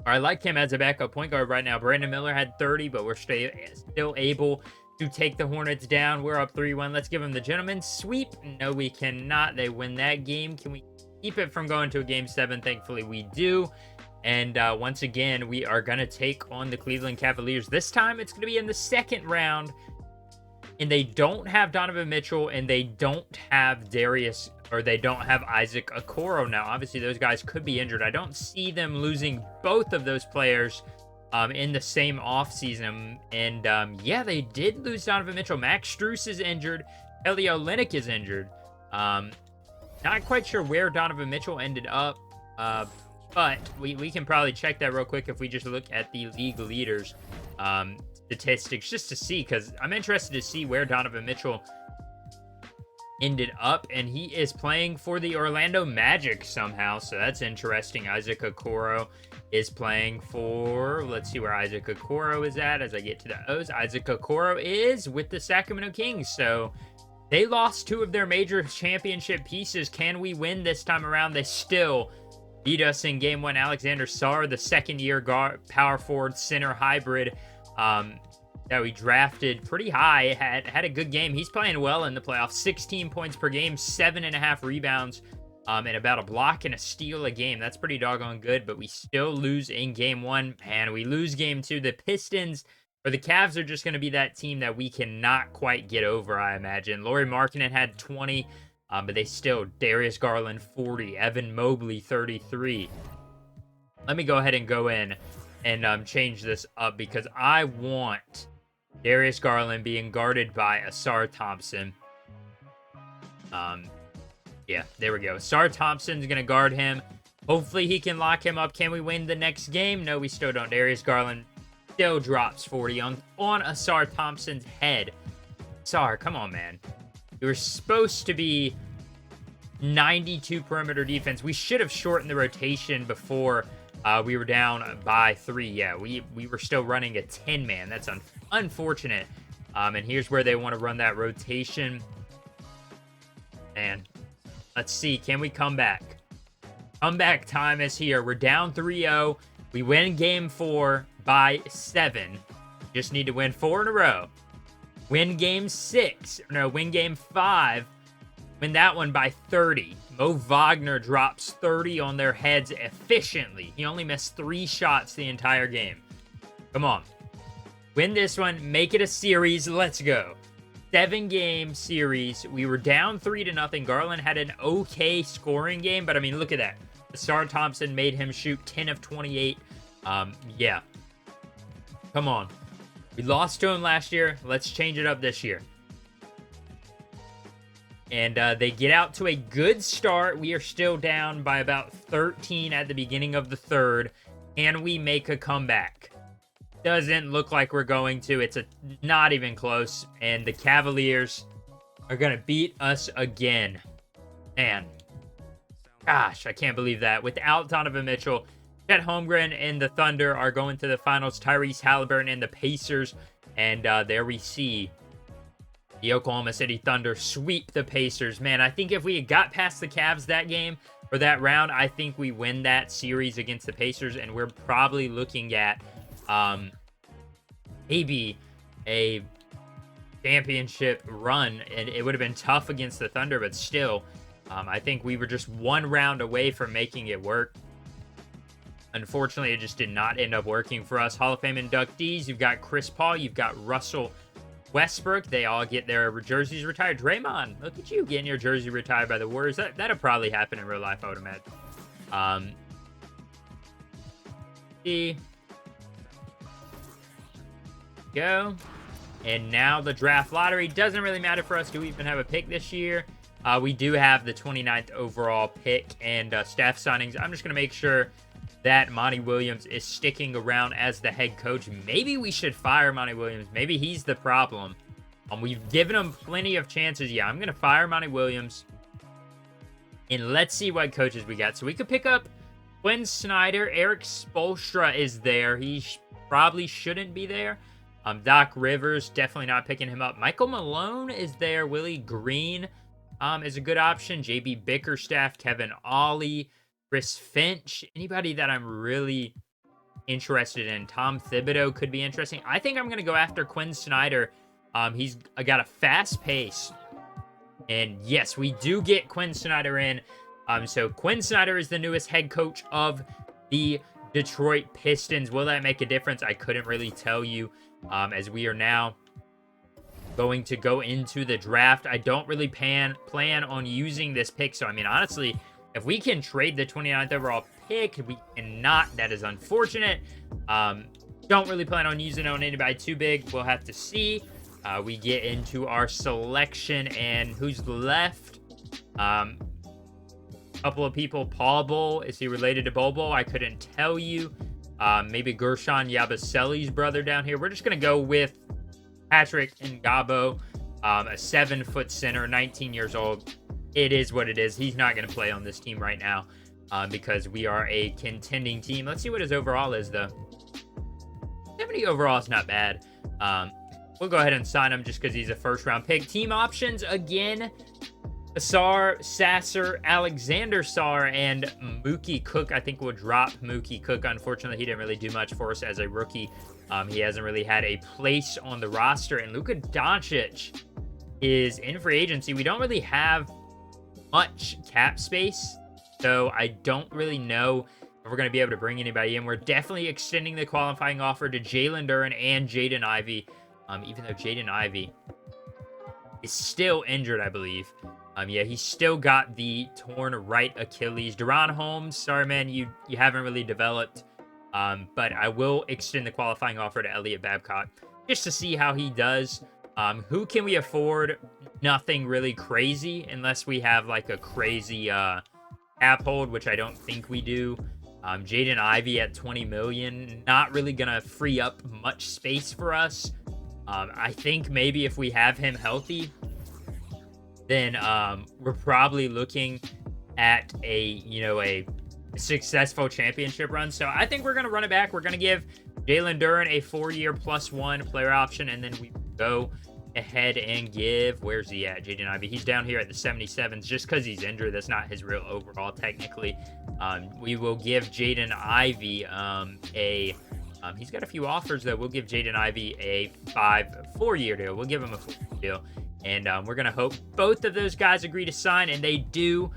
I like him as a backup point guard right now. Brandon Miller had 30, but we're still able to take the Hornets down. We're up 3-1. Let's give them the gentleman's sweep. No, we cannot. They win that game. Can we keep it from going to a game 7? Thankfully, we do. And once again, we are going to take on the Cleveland Cavaliers. This time, it's going to be in the second round. And they don't have Donovan Mitchell, and they don't have they don't have Isaac Okoro now. Obviously, those guys could be injured. I don't see them losing both of those players in the same offseason. And yeah, they did lose Donovan Mitchell. Max Strus is injured. Kelly Olynyk is injured. Not quite sure where Donovan Mitchell ended up, but we can probably check that real quick if we just look at the league leaders statistics just to see, because I'm interested to see where Donovan Mitchell ended up, and he is playing for the Orlando Magic somehow, so that's interesting. Isaac Okoro is playing for, let's see where Isaac Okoro is at as I get to the O's. Isaac Okoro is with the Sacramento Kings, so they lost 2 of their major championship pieces. Can we win this time around? They still beat us in game 1. Alexander Sarr, the second-year power forward center hybrid that we drafted pretty high, had a good game. He's playing well in the playoffs. 16 points per game, 7.5 rebounds, and about a block and a steal a game. That's pretty doggone good, but we still lose in game 1. Man, we lose game 2. The Pistons or the Cavs are just going to be that team that we cannot quite get over, I imagine. Lauri Markkanen had 20, but they still, Darius Garland 40, Evan Mobley 33. Let me go ahead and go in and change this up because I want Darius Garland being guarded by Asar Thompson. Yeah, there we go. Asar Thompson's going to guard him. Hopefully he can lock him up. Can we win the next game? No, we still don't. Darius Garland still drops 40 on Asar Thompson's head. Asar, come on, man. You were supposed to be 92 perimeter defense. We should have shortened the rotation before we were down by 3. Yeah, we were still running a 10-man. That's unfortunate. And here's where they want to run that rotation. And let's see. Can we come back? Comeback time is here. We're down 3-0. We win game 4 by 7. Just need to win 4 in a row. Win game 6. No, win game 5. Win that one by 30. Mo Wagner drops 30 on their heads efficiently. He only missed 3 shots the entire game. Come on. Win this one. Make it a series. Let's go. 7-game series. We were down 3-0. Garland had an okay scoring game, but I mean, look at that. Asar Thompson made him shoot 10 of 28. Yeah. Come on. We lost to him last year. Let's change it up this year. And they get out to a good start. We are still down by about 13 at the beginning of the third. And we make a comeback. Doesn't look like we're going to. It's not even close. And the Cavaliers are going to beat us again. Man. Gosh, I can't believe that. Without Donovan Mitchell, Chet Holmgren and the Thunder are going to the finals. Tyrese Halliburton and the Pacers. And there we see the Oklahoma City Thunder sweep the Pacers. Man, I think if we had got past the Cavs that game or that round, I think we win that series against the Pacers. And we're probably looking at maybe a championship run. And it would have been tough against the Thunder, but still, I think we were just one round away from making it work. Unfortunately, it just did not end up working for us. Hall of Fame inductees, you've got Chris Paul, you've got Russell Westbrook. They all get their jerseys retired. Draymond, look at you getting your jersey retired by the Warriors. That'll probably happen in real life, I would imagine. Go. And now the draft lottery. Doesn't really matter for us. Do we even have a pick this year? We do have the 29th overall pick and staff signings. I'm just going to make sure that Monty Williams is sticking around as the head coach. Maybe we should fire Monty Williams. Maybe he's the problem. We've given him plenty of chances. Yeah, I'm going to fire Monty Williams. And let's see what coaches we got. So we could pick up Quinn Snyder. Eric Spoelstra is there. He probably shouldn't be there. Doc Rivers, definitely not picking him up. Michael Malone is there. Willie Green is a good option. JB Bickerstaff, Kevin Ollie, Chris Finch, anybody that I'm really interested in. Tom Thibodeau could be interesting. I think I'm going to go after Quinn Snyder. He's got a fast pace. And yes, we do get Quinn Snyder in. So Quinn Snyder is the newest head coach of the Detroit Pistons. Will that make a difference? I couldn't really tell you, as we are now going to go into the draft. I don't really plan on using this pick. So, I mean, honestly, if we can trade the 29th overall pick, we cannot. That is unfortunate. Don't really plan on using it on anybody too big. We'll have to see. We get into our selection, and who's left? Couple of people. Paul Bull. Is he related to Bobo? I couldn't tell you. Maybe Gershon Yabusele's brother down here. We're just going to go with Patrick Ngabo, a 7-foot center, 19 years old. It is what it is. He's not going to play on this team right now because we are a contending team. Let's see what his overall is, though. 70 overall is not bad. We'll go ahead and sign him just because he's a first-round pick. Team options, again, Asar, Sasser, Alexander Sarr, and Mookie Cook. I think we'll drop Mookie Cook. Unfortunately, he didn't really do much for us as a rookie. He hasn't really had a place on the roster. And Luka Doncic is in free agency. We don't really have much cap space, so I don't really know if we're going to be able to bring anybody in. We're definitely extending the qualifying offer to Jalen Duren and Jaden Ivey, even though Jaden Ivey is still injured, I believe. Yeah, he's still got the torn right Achilles. Deron Holmes, sorry, man, you haven't really developed. But I will extend the qualifying offer to Elliot Babcock just to see how he does. Who can we afford? Nothing really crazy unless we have like a crazy cap hold, which I don't think we do. Jaden Ivey at 20 million, not really gonna free up much space for us. I think maybe if we have him healthy, then we're probably looking at a successful championship run. So I think we're gonna run it back. We're gonna give Jalen Duren a 4-year +1 player option, and then we go ahead and give, where's he at, Jaden Ivey? He's down here at the 77s just because he's injured. That's not his real overall technically. We will give Jaden Ivey he's got a few offers though. We'll give Jaden Ivey a 4-year deal. We'll give him a 4-year deal, and we're gonna hope both of those guys agree to sign, and they do.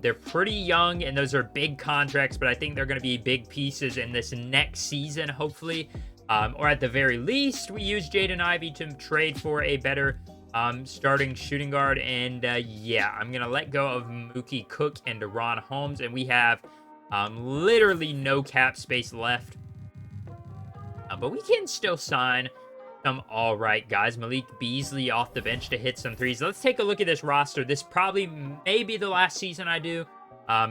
They're pretty young, and those are big contracts, but I think they're going to be big pieces in this next season, hopefully. Or at the very least, we use Jaden Ivey to trade for a better starting shooting guard. And yeah, I'm going to let go of Mookie Cook and Deron Holmes, and we have literally no cap space left. But we can still sign some all right guys. Malik Beasley off the bench to hit some threes. Let's take a look at this roster. This probably may be the last season I do,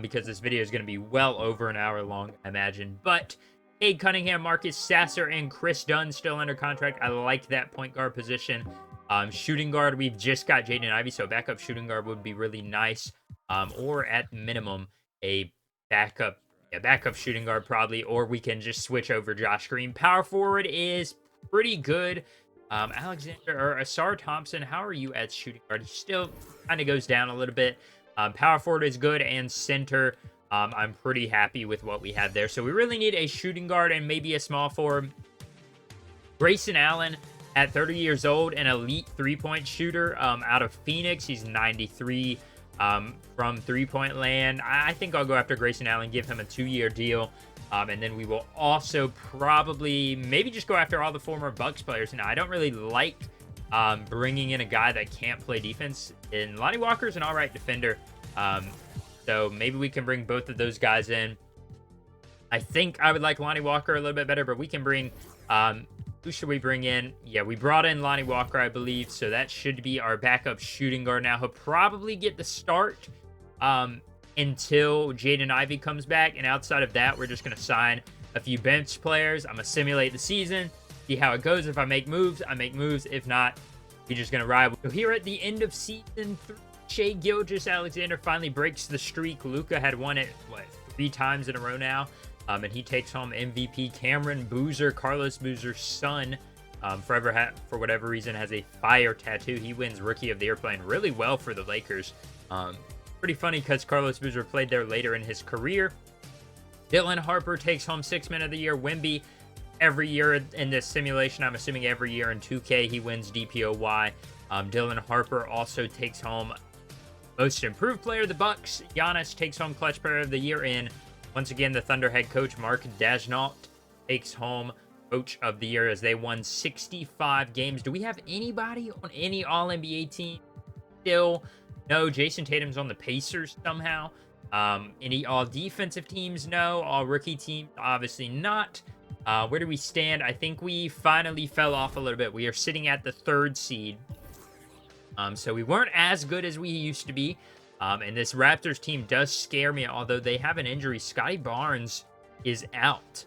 because this video is going to be well over an hour long, I imagine. But Cade Cunningham, Marcus Sasser, and Chris Dunn still under contract. I like that point guard position. Shooting guard, we've just got Jaden Ivey, so backup shooting guard would be really nice. Or at minimum, a backup shooting guard probably, or we can just switch over Josh Green. Power forward is pretty good. Asar Thompson, how are you at shooting guard? He still kind of goes down a little bit. Power forward is good, and center, I'm pretty happy with what we have there. So we really need a shooting guard and maybe a small forward. Grayson Allen, at 30 years old, an elite three-point shooter out of Phoenix. He's 93 from three-point land. I think I'll go after Grayson Allen, give him a 2-year deal. And then we will also probably maybe just go after all the former Bucks players. Now, I don't really like bringing in a guy that can't play defense. And Lonnie Walker's an all right defender. So maybe we can bring both of those guys in. I think I would like Lonnie Walker a little bit better, but we can bring... who should we bring in? Yeah, we brought in Lonnie Walker, I believe. So that should be our backup shooting guard now. He'll probably get the start until Jaden Ivey comes back. And outside of that, we're just going to sign a few bench players. I'm going to simulate the season, see how it goes. If I make moves, I make moves. If not, we're just going to ride. So here at the end of season 3, Shai Gilgeous-Alexander finally breaks the streak. Luka had won it, 3 times in a row now. And he takes home MVP. Cameron Boozer, Carlos Boozer's son, for whatever reason, has a fire tattoo. He wins Rookie of the Year, playing really well for the Lakers. Pretty funny because Carlos Boozer played there later in his career. Dylan Harper takes home 6th Man of the Year. Wemby, every year in this simulation, I'm assuming every year in 2K, he wins DPOY. Dylan Harper also takes home Most Improved Player of the Bucks. Giannis takes home Clutch Player of the Year in. Once again, the Thunder head coach, Mark Daigneault, takes home Coach of the Year as they won 65 games. Do we have anybody on any All-NBA team still? No. Jason Tatum's on the Pacers somehow. Any All-Defensive teams? No. All-Rookie teams? Obviously not. Where do we stand? I think we finally fell off a little bit. We are sitting at the 3rd seed. So we weren't as good as we used to be. And this Raptors team does scare me, although they have an injury. Scotty Barnes is out,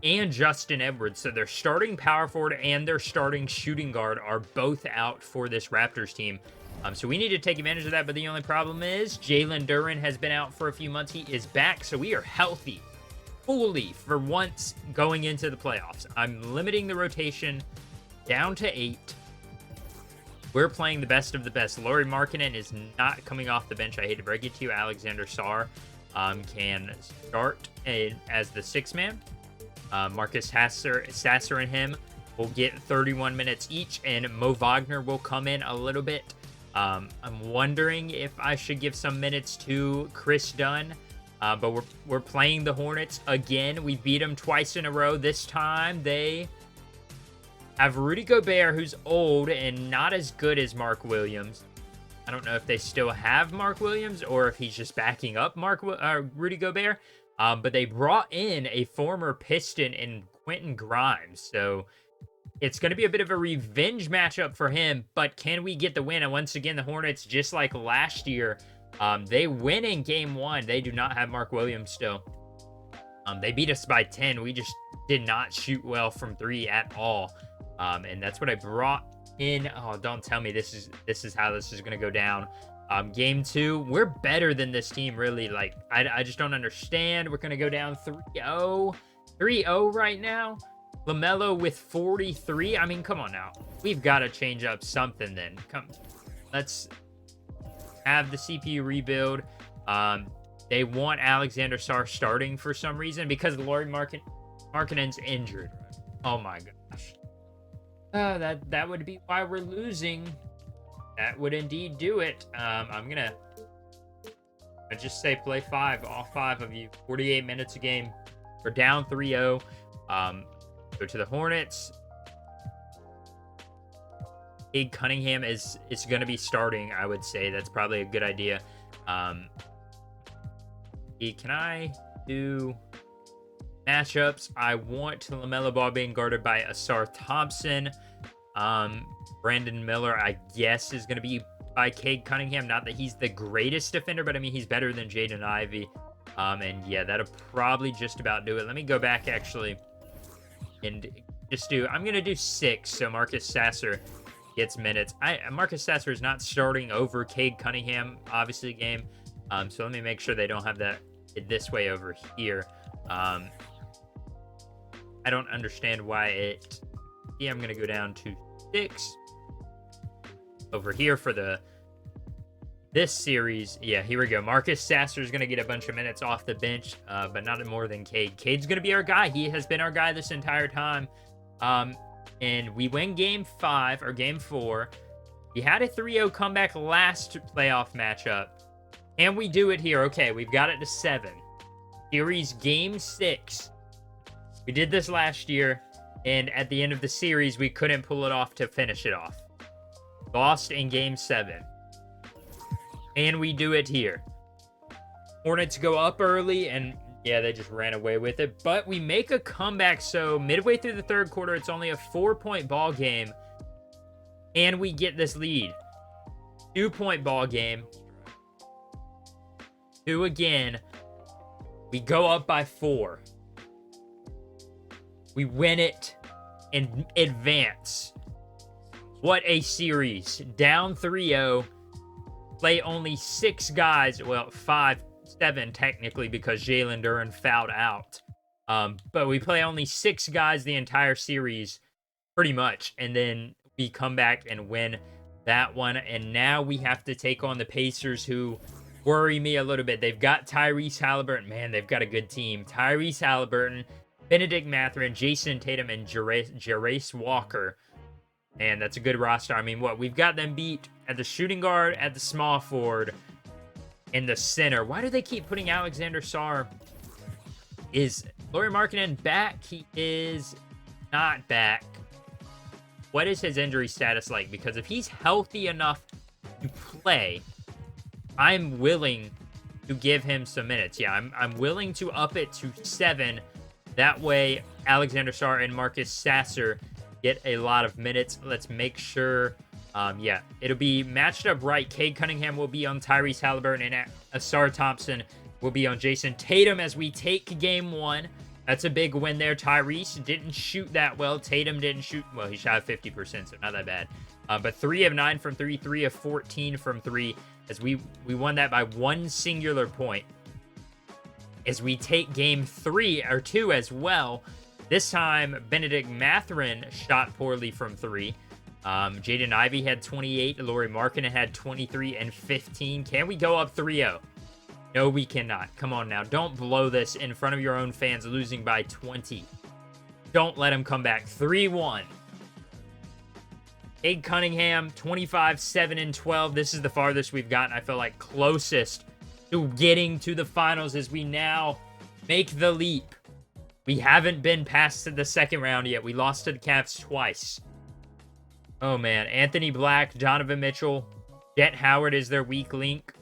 and Justin Edwards. So their starting power forward and their starting shooting guard are both out for this Raptors team. So we need to take advantage of that, but the only problem is Jalen Duren has been out for a few months. He is back, so we are healthy, fully, for once going into the playoffs. I'm limiting the rotation down to 8. We're playing the best of the best. Lauri Markkanen is not coming off the bench. I hate to break it to you. Alexander Sarr can start as the 6th man. Marcus Sasser and him will get 31 minutes each, and Mo Wagner will come in a little bit I'm wondering if I should give some minutes to Chris Dunn. But we're playing the Hornets again. We beat them twice in a row. This time they have Rudy Gobert, who's old and not as good as Mark Williams. I don't know if they still have Mark Williams or if he's just backing up Rudy Gobert. But they brought in a former Piston in Quentin Grimes. So it's going to be a bit of a revenge matchup for him. But can we get the win? And once again, the Hornets, just like last year, they win in game 1. They do not have Mark Williams still. They beat us by 10. We just did not shoot well from 3 at all. And that's what I brought in. Oh, don't tell me this is how this is going to go down. Game 2, we're better than this team, really. Like, I just don't understand. We're going to go down 3-0. 3-0 right now. LaMelo with 43. I mean, come on now. We've got to change up something then. Let's have the CPU rebuild. They want Alexander Sarr starting for some reason because Lauri Markkanen's injured. Oh my gosh. That would be why we're losing. That would indeed do it. I'm gonna just say play 5, all 5 of you. 48 minutes a game. We're down 3-0. Go to the Hornets. Cade Cunningham is going to be starting, I would say. That's probably a good idea. Can I do matchups? I want LaMelo Ball being guarded by Asar Thompson. Brandon Miller, I guess, is going to be by Cade Cunningham. Not that he's the greatest defender, but I mean, he's better than Jaden Ivey. And yeah, that'll probably just about do it. Let me go back, actually, and just I'm going to do 6, so Marcus Sasser gets minutes. Marcus Sasser is not starting over Cade Cunningham, obviously, game. So let me make sure they don't have that this way over here. I don't understand why it... Yeah, I'm going to go down to 6 over here for this series. Yeah, here we go. Marcus Sasser is going to get a bunch of minutes off the bench, but not more than Cade. Cade's going to be our guy. He has been our guy this entire time. And we win game 5 or game 4. We had a 3-0 comeback last playoff matchup. And we do it here. Okay, we've got it to 7. Series game 6. We did this last year, and at the end of the series, we couldn't pull it off to finish it off. Lost in game 7. And we do it here. Hornets go up early, and yeah, they just ran away with it. But we make a comeback, so midway through the 3rd quarter, it's only a 4-point ball game. And we get this lead. 2-point ball game. 2 again. We go up by 4. We win it and advance. What a series. Down 3-0. Play only 6 guys. Well, 7 technically because Jalen Duren fouled out. But we play only 6 guys the entire series, pretty much. And then we come back and win that one. And now we have to take on the Pacers, who worry me a little bit. They've got Tyrese Halliburton. Man, they've got a good team. Tyrese Halliburton, Benedict Mathurin, Jason Tatum, and Jarace Walker. And that's a good roster. I mean, we've got them beat at the shooting guard, at the small forward, in the center. Why do they keep putting Alexander Sarr? Is Lauri Markkanen back? He is not back. What is his injury status like? Because if he's healthy enough to play, I'm willing to give him some minutes. Yeah, I'm willing to up it to 7. That way, Alexander Sarr and Marcus Sasser get a lot of minutes. Let's make sure. Yeah, it'll be matched up right. Cade Cunningham will be on Tyrese Halliburton, and Asar Thompson will be on Jason Tatum as we take game 1. That's a big win there. Tyrese didn't shoot that well. Tatum didn't shoot. Well, he shot 50%, so not that bad. But 3 of 9 from 3, 3 of 14 from 3, as we won that by 1 singular point. As we take game 3 or 2 as well. This time, Benedict Mathurin shot poorly from 3. Jaden Ivey had 28. Lauri Markkanen had 23 and 15. Can we go up 3-0? No, we cannot. Come on now. Don't blow this in front of your own fans, losing by 20. Don't let them come back. 3-1. Cade Cunningham, 25, 7, and 12. This is the farthest we've gotten, I feel like, closest to getting to the finals as we now make the leap. We haven't been past the second round yet. We lost to the Cavs twice. Oh, man. Anthony Black, Donovan Mitchell, Jet Howard is their weak link.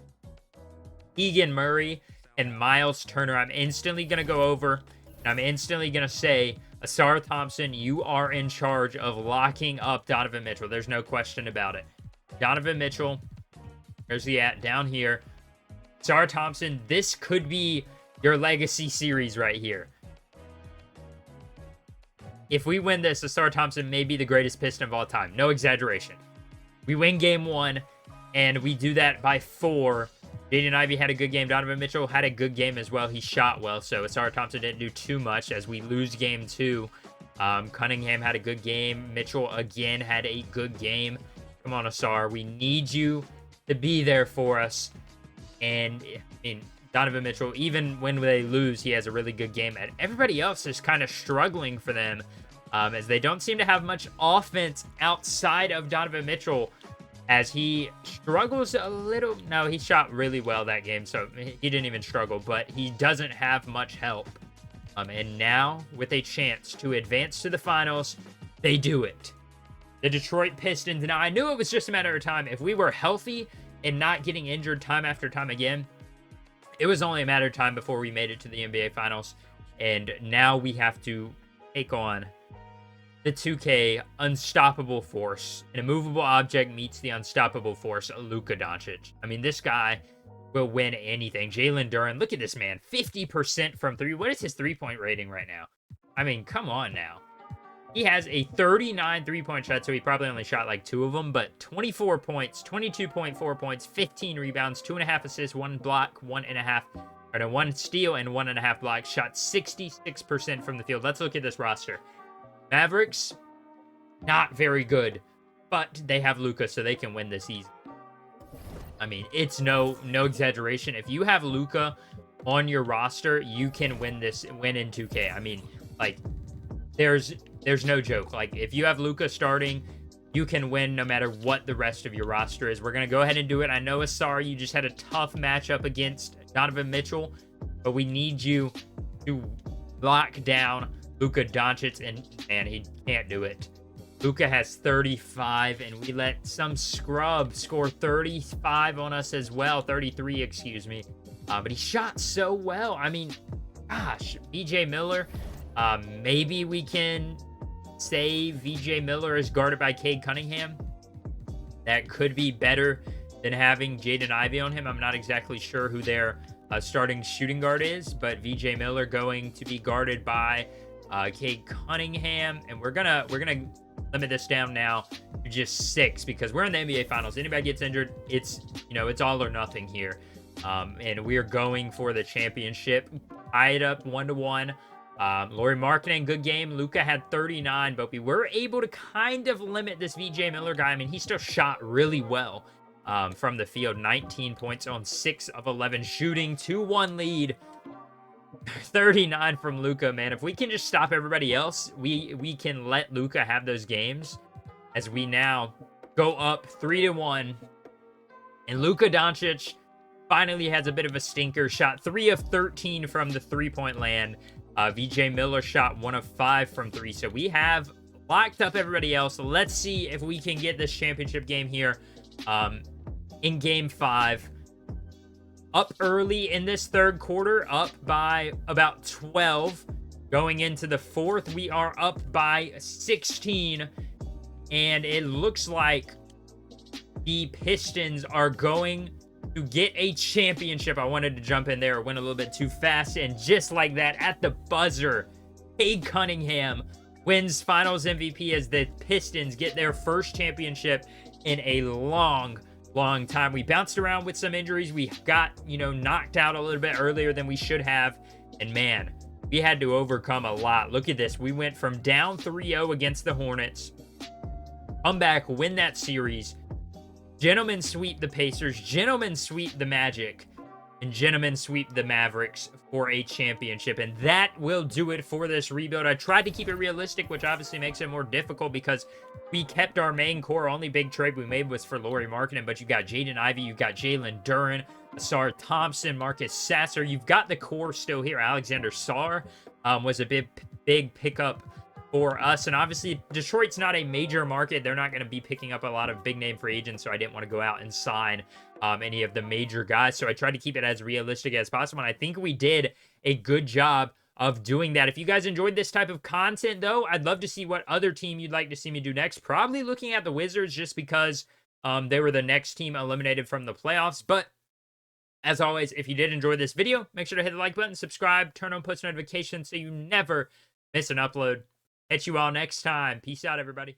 Keegan Murray and Miles Turner. I'm instantly going to go over, and I'm instantly going to say, Asar Thompson, you are in charge of locking up Donovan Mitchell. There's no question about it. Donovan Mitchell, where's he at? Down here. Asar Thompson, this could be your legacy series right here. If we win this, Asar Thompson may be the greatest Piston of all time. No exaggeration. We win game 1, and we do that by 4. Jaden Ivey had a good game. Donovan Mitchell had a good game as well. He shot well, so Asar Thompson didn't do too much as we lose game 2. Cunningham had a good game. Mitchell, again, had a good game. Come on, Asar. We need you to be there for us. And, I mean, Donovan Mitchell, even when they lose, he has a really good game. And everybody else is kind of struggling for them as they don't seem to have much offense outside of Donovan Mitchell, as he struggles a little. No, he shot really well that game, so he didn't even struggle, but he doesn't have much help. And now, with a chance to advance to the finals, they do it. The Detroit Pistons. Now, I knew it was just a matter of time. If we were healthy and not getting injured time after time again, it was only a matter of time before we made it to the NBA Finals. And now we have to take on the 2K unstoppable force. An immovable object meets the unstoppable force, Luka Doncic. I mean, this guy will win anything. Jalen Duren, look at this man. 50% from 3. What is his three-point rating right now? I mean, come on now. He has a 39 three-point shot, so he probably only shot like 2 of them, but 24 points, 22.4 points, 15 rebounds, 2.5 assists, 1 block, 1 steal, and 1.5 blocks. Shot 66% from the field. Let's look at this roster. Mavericks, not very good, but they have Luka, so they can win this season. I mean, it's no exaggeration. If you have Luka on your roster, you can win in 2K. I mean, like, there's no joke. Like, if you have Luka starting, you can win no matter what the rest of your roster is. We're going to go ahead and do it. I know, Asar, you just had a tough matchup against Donovan Mitchell, but we need you to lock down Luka Doncic, and man, he can't do it. Luka has 35, and we let some scrub score 35 on us as well. 33, excuse me. But he shot so well. I mean, gosh, VJ Miller. Maybe we can say VJ Miller is guarded by Cade Cunningham. That could be better than having Jaden Ivey on him. I'm not exactly sure who their starting shooting guard is, but VJ Miller going to be guarded by Cade Cunningham, and we're gonna limit this down now to just 6 because we're in the NBA Finals. Anybody gets injured, it's all or nothing here, and we're going for the championship. Tied up 1-1. Lauri Markkanen, good game. Luka had 39, but we were able to kind of limit this VJ Miller guy. I mean, he still shot really well from the field. 19 points on 6 of 11 shooting. 2-1 lead. 39 from Luka, man. If we can just stop everybody else, we can let Luka have those games as we now go up 3-1. And Luka Doncic finally has a bit of a stinker. Shot 3 of 13 from the three-point land. VJ Miller shot 1 of 5 from 3. So we have locked up everybody else. Let's see if we can get this championship game here in game 5. Up early in this third quarter, up by about 12. Going into the fourth, we are up by 16. And it looks like the Pistons are going to get a championship. I wanted to jump in there, went a little bit too fast, and just like that, at the buzzer, Cade Cunningham wins Finals MVP as the Pistons get their first championship in a long time. We bounced around with some injuries. We got, knocked out a little bit earlier than we should have, and man, we had to overcome a lot. Look at this. We went from down 3-0 against the Hornets, come back, win that series, gentlemen sweep the Pacers, gentlemen sweep the Magic, and gentlemen sweep the Mavericks for a championship. And that will do it for this rebuild. I tried to keep it realistic, which obviously makes it more difficult because we kept our main core. Only big trade we made was for Lauri Markkanen, but you got Jaden Ivey, you got Jalen Duren, Asar Thompson, Marcus Sasser. You've got the core still here. Alexander Sarr was a big pickup for us. And obviously, Detroit's not a major market. They're not going to be picking up a lot of big name free agents, so I didn't want to go out and sign any of the major guys. So I tried to keep it as realistic as possible, and I think we did a good job of doing that. If you guys enjoyed this type of content, though, I'd love to see what other team you'd like to see me do next. Probably looking at the Wizards just because they were the next team eliminated from the playoffs. But as always, if you did enjoy this video, make sure to hit the like button, subscribe, turn on post notifications so you never miss an upload. Catch you all next time. Peace out, everybody.